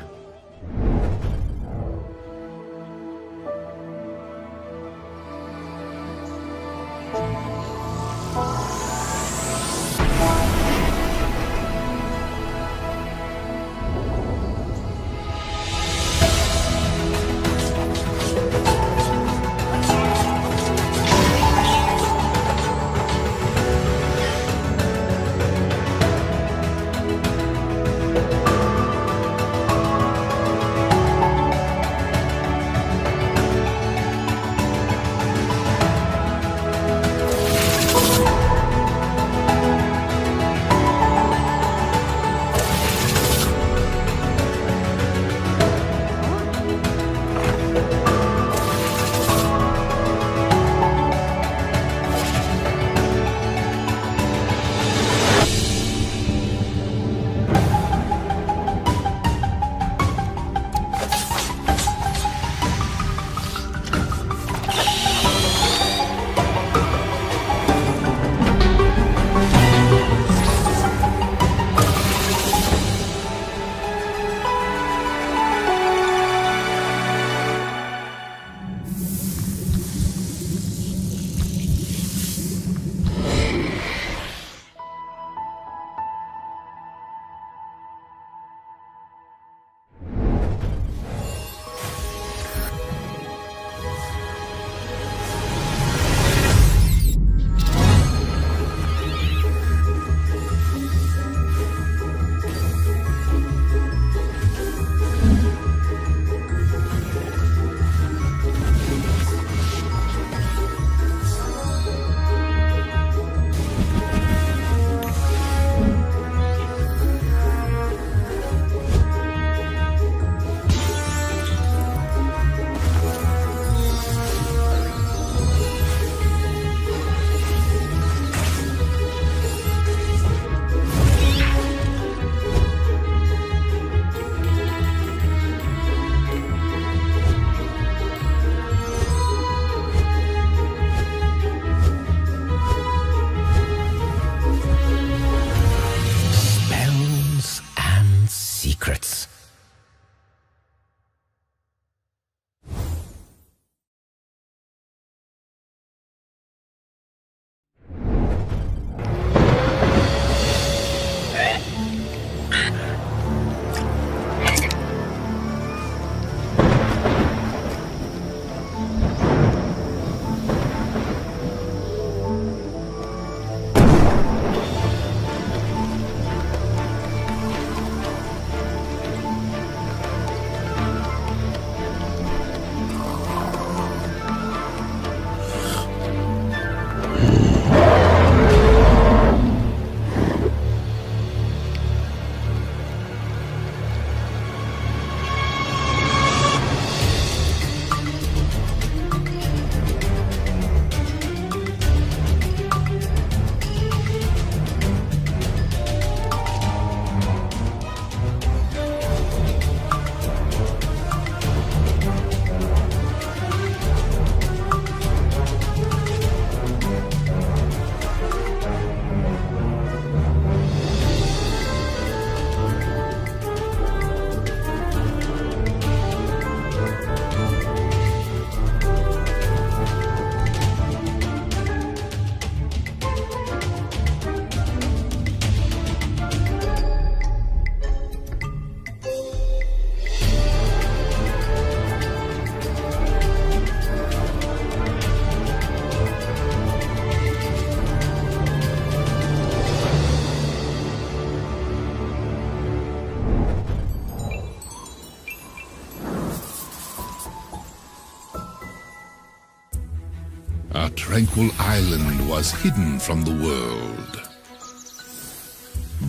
tranquil island was hidden from the world.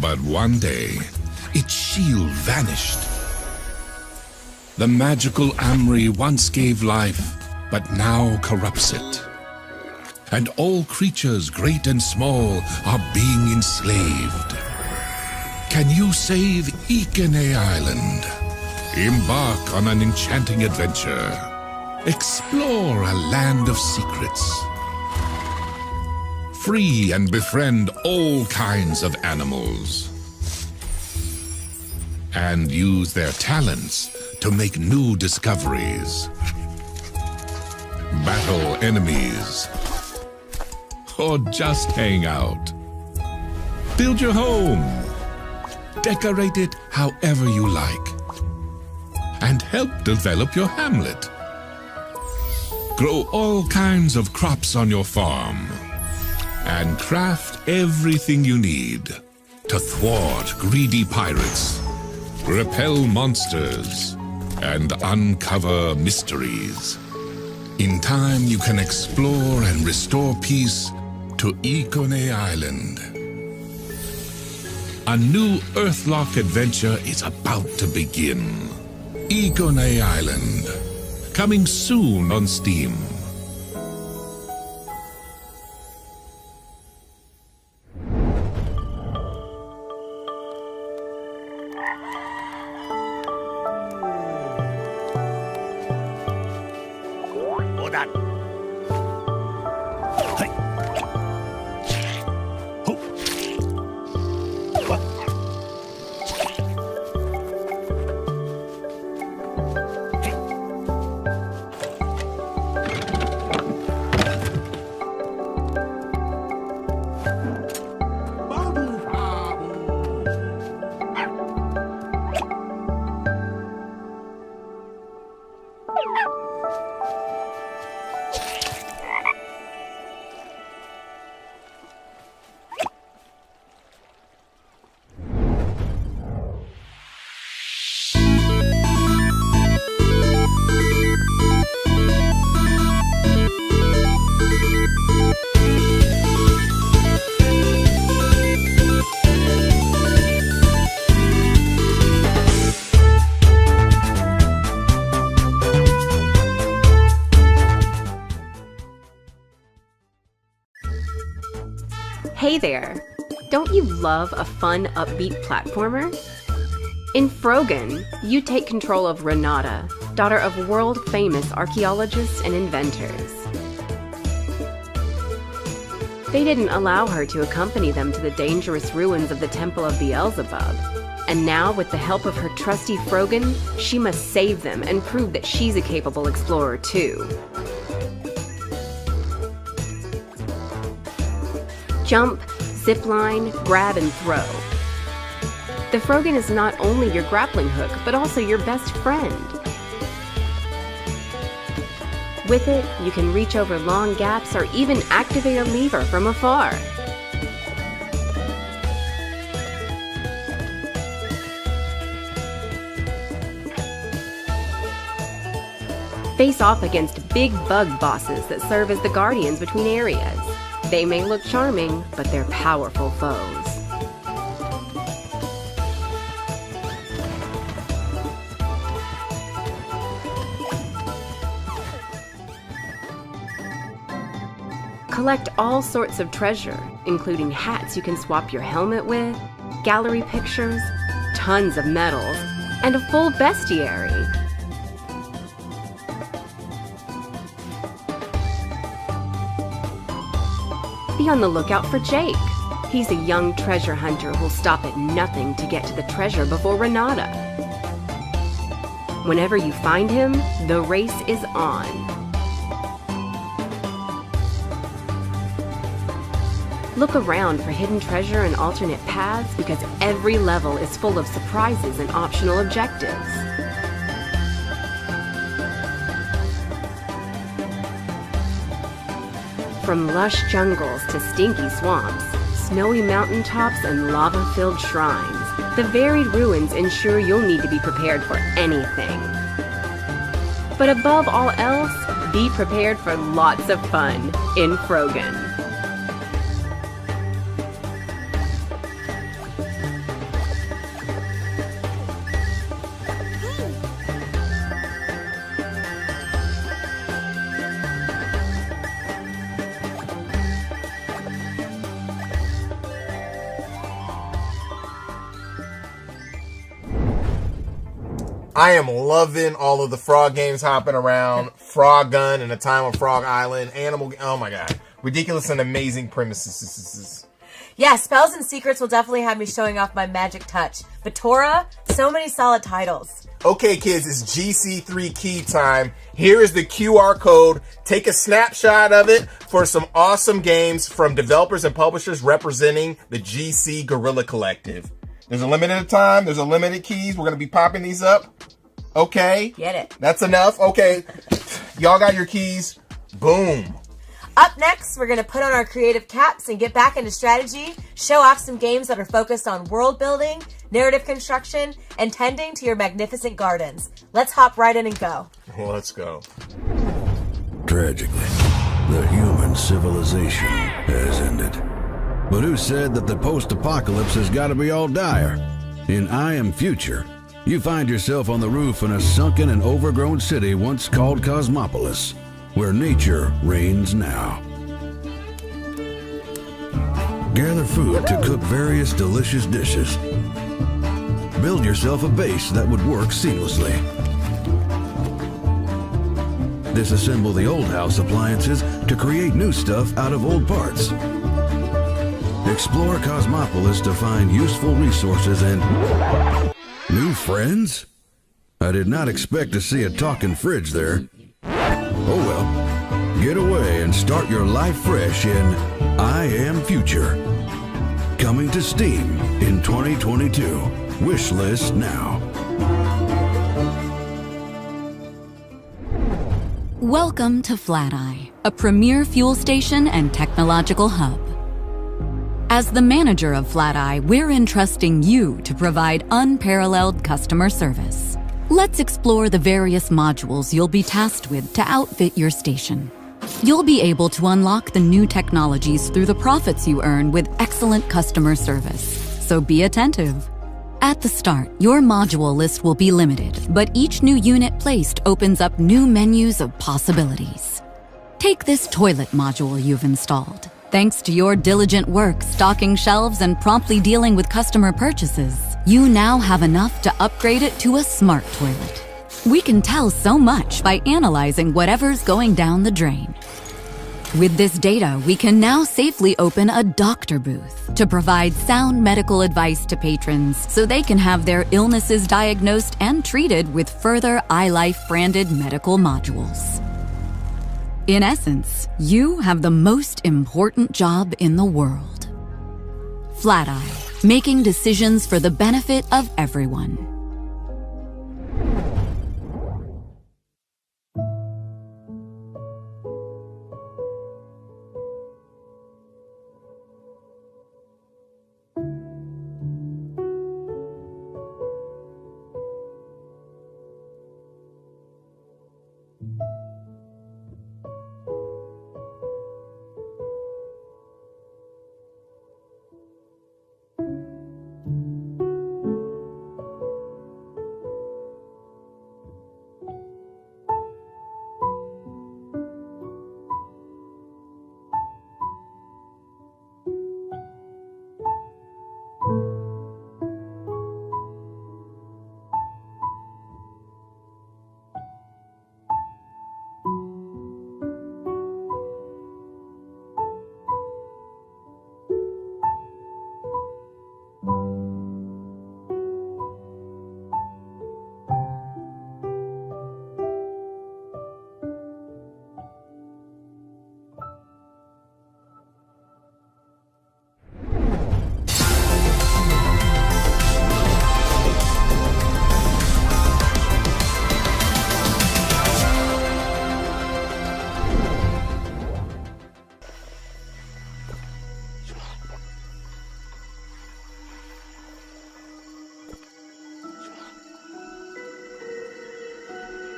But one day, its shield vanished. The magical Amri once gave life, but now corrupts it. And all creatures, great and small, are being enslaved. Can you save Ikene Island? Embark on an enchanting adventure. Explore a land of secrets. Free and befriend all kinds of animals. And use their talents to make new discoveries. Battle enemies. Or just hang out. Build your home. Decorate it however you like. And help develop your hamlet. Grow all kinds of crops on your farm. And craft everything you need to thwart greedy pirates, repel monsters, and uncover mysteries. In time, you can explore and restore peace to Ikone Island. A new Earthlock adventure is about to begin. Ikone Island, coming soon on Steam. Hey there! Don't you love a fun, upbeat platformer? In Frogan, you take control of Renata, daughter of world-famous archaeologists and inventors. They didn't allow her to accompany them to the dangerous ruins of the Temple of Beelzebub, and now, with the help of her trusty Frogan, she must save them and prove that she's a capable explorer too. Jump, zipline, grab, and throw. The Frogan is not only your grappling hook, but also your best friend. With it, you can reach over long gaps or even activate a lever from afar. Face off against big bug bosses that serve as the guardians between areas. They may look charming, but they're powerful foes. Collect all sorts of treasure, including hats you can swap your helmet with, gallery pictures, tons of medals, and a full bestiary. Be on the lookout for Jake. He's a young treasure hunter who'll stop at nothing to get to the treasure before Renata. Whenever you find him, the race is on. Look around for hidden treasure and alternate paths because every level is full of surprises and optional objectives. From lush jungles to stinky swamps, snowy mountaintops and lava-filled shrines, the varied ruins ensure you'll need to be prepared for anything. But above all else, Be prepared for lots of fun in Frogan. I am loving all of the frog games hopping around. Frog Gun and A Time on Frog Island. Animal. Oh my god. Ridiculous and amazing premises. Yeah, Spells and Secrets will definitely have me showing off my magic touch. But Tora, so many solid titles. Okay, kids, it's GC3 key time. Here is the QR code. Take a snapshot of it for some awesome games from developers and publishers representing the GC Guerrilla Collective. There's a limited time. There's a limited keys. We're going to be popping these up. Okay. Get it. That's enough. Okay. Y'all got your keys. Boom. Up next, we're going to put on our creative caps and get back into strategy, show off some games that are focused on world building, narrative construction, and tending to your magnificent gardens. Let's hop right in and go. Well, let's go. Tragically, the human civilization has ended. But who said that the post-apocalypse has got to be all dire? In I Am Future, you find yourself on the roof in a sunken and overgrown city once called Cosmopolis, where nature reigns now. Gather food to cook various delicious dishes. Build yourself a base that would work seamlessly. Disassemble the old house appliances to create new stuff out of old parts. Explore Cosmopolis to find useful resources and new friends? I did not expect to see a talking fridge there. Oh well, get away and start your life fresh in I Am Future. Coming to Steam in 2022. Wishlist now. Welcome to Flat Eye, a premier fuel station and technological hub. As the manager of Flat Eye, we're entrusting you to provide unparalleled customer service. Let's explore the various modules you'll be tasked with to outfit your station. You'll be able to unlock the new technologies through the profits you earn with excellent customer service, so be attentive. At the start, your module list will be limited, but each new unit placed opens up new menus of possibilities. Take this toilet module you've installed. Thanks to your diligent work stocking shelves and promptly dealing with customer purchases, you now have enough to upgrade it to a smart toilet. We can tell so much by analyzing whatever's going down the drain. With this data, we can now safely open a doctor booth to provide sound medical advice to patrons so they can have their illnesses diagnosed and treated with further iLife branded medical modules. In essence, you have the most important job in the world. Flat Eye, making decisions for the benefit of everyone.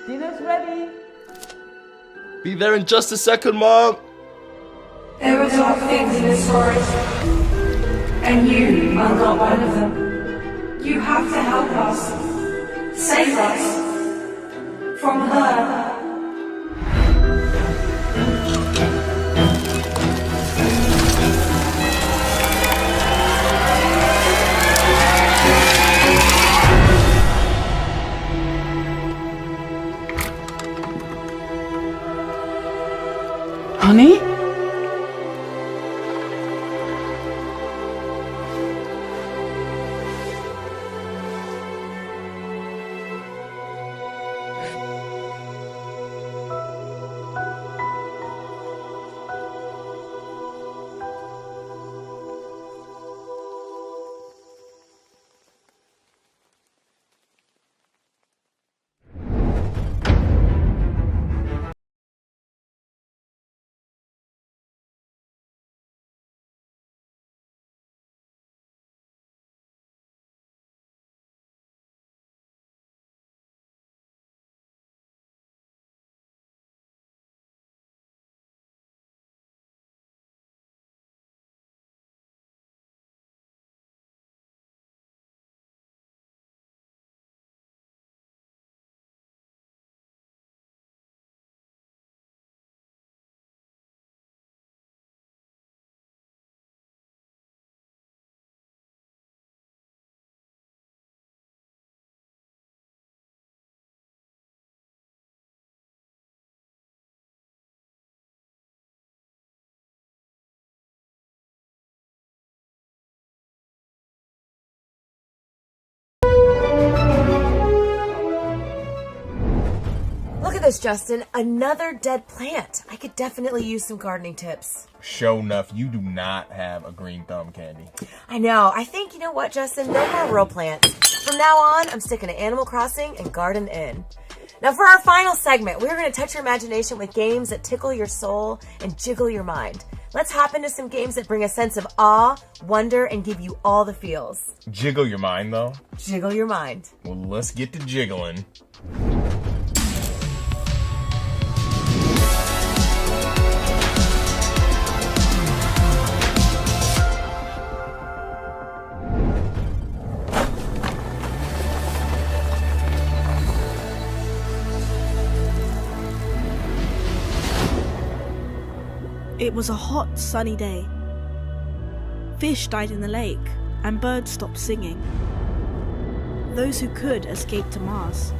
Dinner's ready. Be there in just a second, Mom! There are dark things in this forest, and you are not one of them. You have to help us. Save us. From her. Honey? Look at this, Justin. Another dead plant. I could definitely use some gardening tips. Sure enough, you do not have a green thumb, Candy. I know. I think, you know what, Justin? No more real plants. From now on, I'm sticking to Animal Crossing and Garden Inn. Now, for our final segment, we're going to touch your imagination with games that tickle your soul and jiggle your mind. Let's hop into some games that bring a sense of awe, wonder, and give you all the feels. Jiggle your mind, though? Jiggle your mind. Well, let's get to jiggling. It was a hot, sunny day. Fish died in the lake, and birds stopped singing. Those who could escaped to Mars.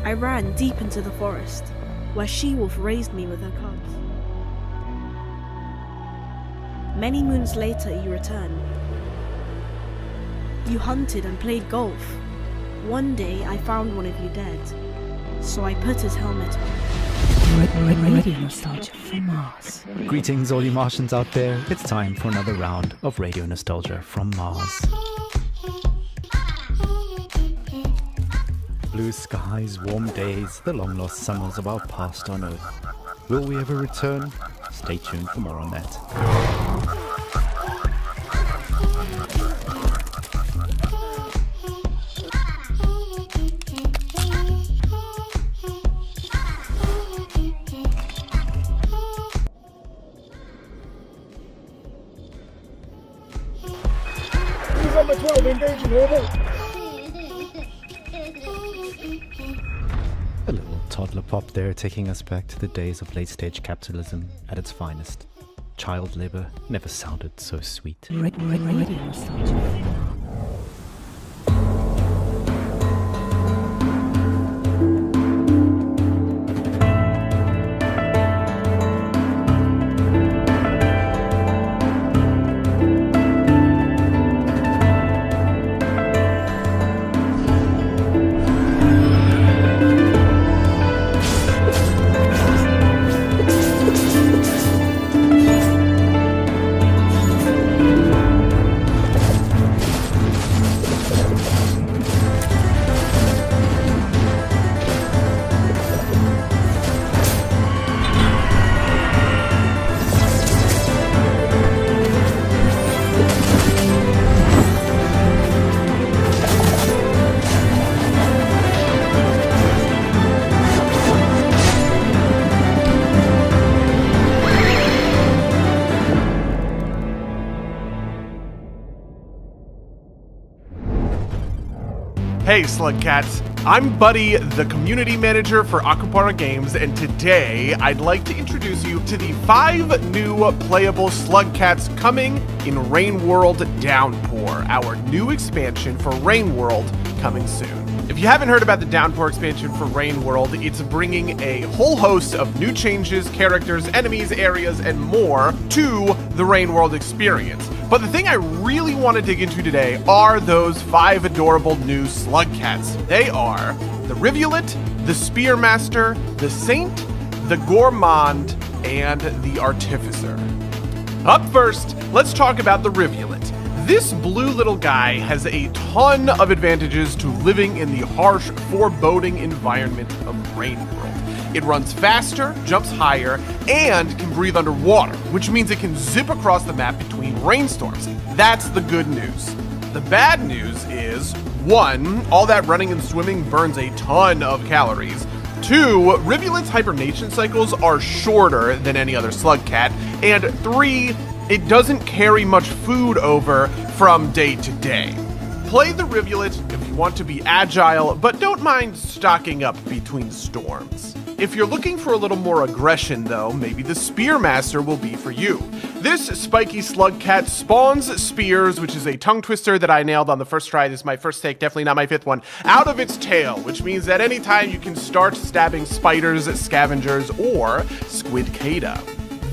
I ran deep into the forest, where she-wolf raised me with her cubs. Many moons later you returned. You hunted and played golf. One day I found one of you dead, so I put his helmet on. Radio Nostalgia from Mars. Greetings, all you Martians out there. It's time for another round of Radio Nostalgia from Mars. Blue skies, warm days, the long-lost summers of our past on Earth. Will we ever return? Stay tuned for more on that. Number 12, engaging orbit. A little toddler pop there, taking us back to the days of late-stage capitalism at its finest. Child labor never sounded so sweet. Radio Nostalgia. Hey, Slug Cats. I'm Buddy, the community manager for Akupara Games, and today I'd like to introduce you to the 5 new playable Slug Cats coming in Rain World Downpour, our new expansion for Rain World coming soon. If you haven't heard about the Downpour expansion for Rain World, it's bringing a whole host of new changes, characters, enemies, areas, and more to the Rain World experience. But the thing I really want to dig into today are those 5 adorable new Slug Cats. They are the Rivulet, the Spearmaster, the Saint, the Gourmand, and the Artificer. Up first, let's talk about the Rivulet. This blue little guy has a ton of advantages to living in the harsh, foreboding environment of Rain World. It runs faster, jumps higher, and can breathe underwater, which means it can zip across the map between rainstorms. That's the good news. The bad news is, 1, all that running and swimming burns a ton of calories. 2, Rivulet's hibernation cycles are shorter than any other slug cat. And 3, it doesn't carry much food over from day to day. Play the Rivulet if you want to be agile, but don't mind stocking up between storms. If you're looking for a little more aggression though, maybe the Spearmaster will be for you. This spiky slug cat spawns spears, which is a tongue twister that I nailed on the first try. This is my first take, definitely not my 5th one, out of its tail, which means that anytime you can start stabbing spiders, scavengers, or squidcada.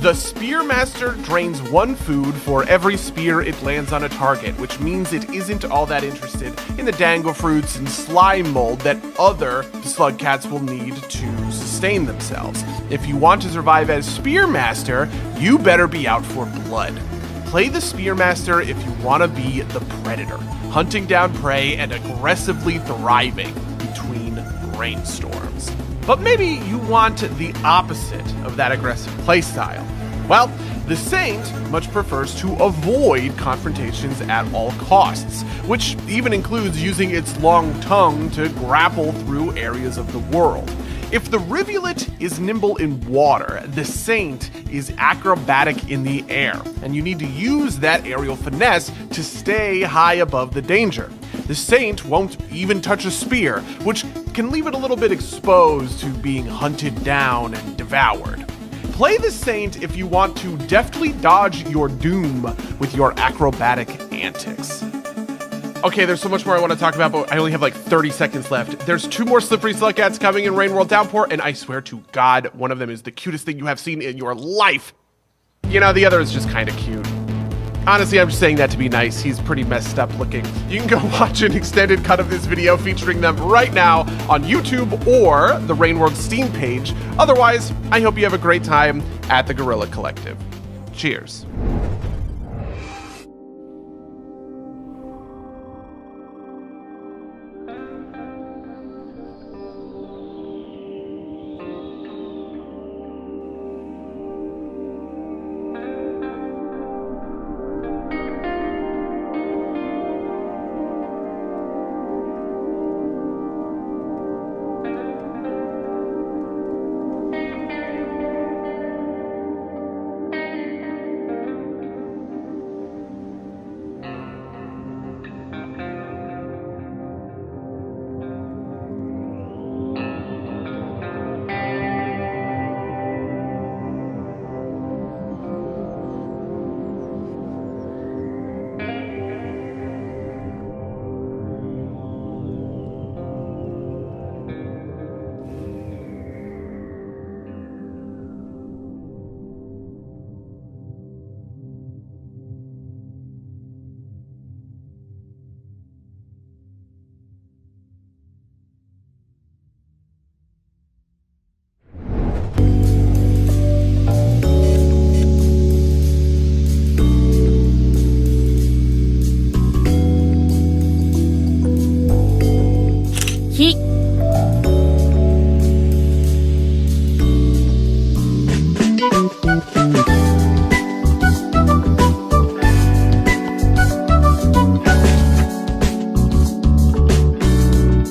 The Spearmaster drains 1 food for every spear it lands on a target, which means it isn't all that interested in the dango fruits and slime mold that other slug cats will need to sustain themselves. If you want to survive as Spearmaster, you better be out for blood. Play the Spearmaster if you want to be the predator, hunting down prey and aggressively thriving between rainstorms. But maybe you want the opposite of that aggressive playstyle. Well, the Saint much prefers to avoid confrontations at all costs, which even includes using its long tongue to grapple through areas of the world. If the Rivulet is nimble in water, the Saint is acrobatic in the air, and you need to use that aerial finesse to stay high above the danger. The Saint won't even touch a spear, which can leave it a little bit exposed to being hunted down and devoured. Play the Saint if you want to deftly dodge your doom with your acrobatic antics. Okay, there's so much more I want to talk about, but I only have like 30 seconds left. There's 2 more slippery slug cats coming in Rain World Downpour, and I swear to God, one of them is the cutest thing you have seen in your life. You know, the other is just kind of cute. Honestly, I'm just saying that to be nice. He's pretty messed up looking. You can go watch an extended cut of this video featuring them right now on YouTube or the Rain World Steam page. Otherwise, I hope you have a great time at the Guerrilla Collective. Cheers.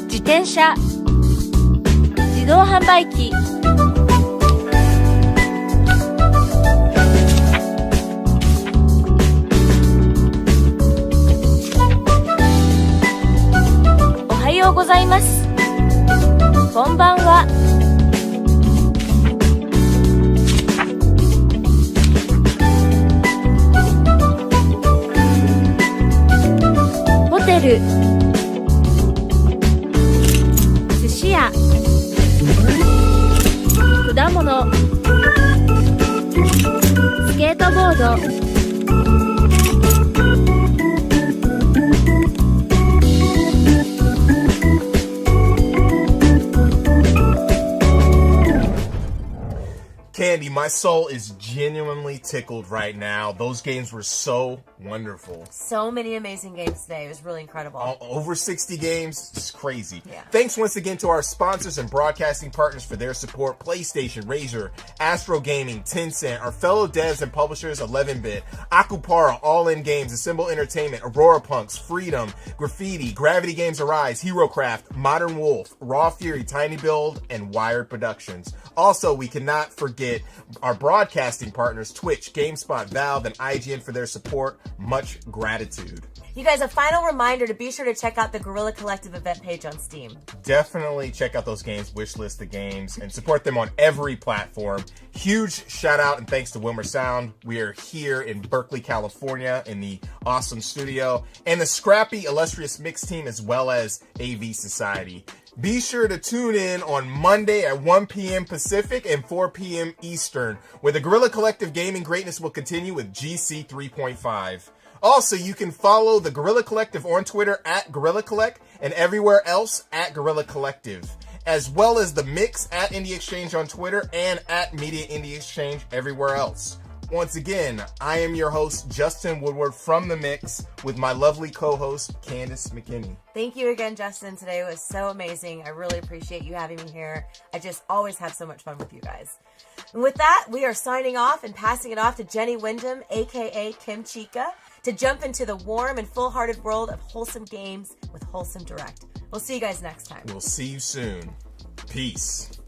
Zidensha 自動販売機おはようごこんばんは。ホテル、寿司屋、果物、スケートボード、Candy, my soul is genuinely tickled right now. Those games were so wonderful. So many amazing games today. It was really incredible. Over 60 games. It's crazy. Yeah. Thanks once again to our sponsors and broadcasting partners for their support. PlayStation, Razer, Astro Gaming, Tencent, our fellow devs and publishers, 11-Bit, Akupara, All In Games, Assemble Entertainment, Aurora Punks, Freedom, Graffiti, Gravity Games Arise, HeroCraft, Modern Wolf, Raw Fury, Tiny Build, and Wired Productions. Also, we cannot forget our broadcasting partners, Twitch, GameSpot, Valve, and IGN for their support. Much gratitude. You guys, a final reminder to be sure to check out the Guerrilla Collective event page on Steam. Definitely check out those games, wishlist the games, and support them on every platform. Huge shout out and thanks to Wilmer Sound. We are here in Berkeley, California in the awesome studio, and the scrappy, illustrious mix team as well as AV Society. Be sure to tune in on Monday at 1 p.m. Pacific and 4 p.m. Eastern, where the Guerrilla Collective gaming greatness will continue with GC 3.5. Also, you can follow the Guerrilla Collective on Twitter at Guerrilla Collect and everywhere else at Guerrilla Collective, as well as the Mix at Indie Exchange on Twitter and at Media Indie Exchange everywhere else. Once again, I am your host, Justin Woodward from The Mix, with my lovely co-host, Candace McKinney. Thank you again, Justin. Today was so amazing. I really appreciate you having me here. I just always have so much fun with you guys. And with that, we are signing off and passing it off to Jenny Wyndham, a.k.a. Kim Chica, to jump into the warm and full-hearted world of wholesome games with Wholesome Direct. We'll see you guys next time. We'll see you soon. Peace.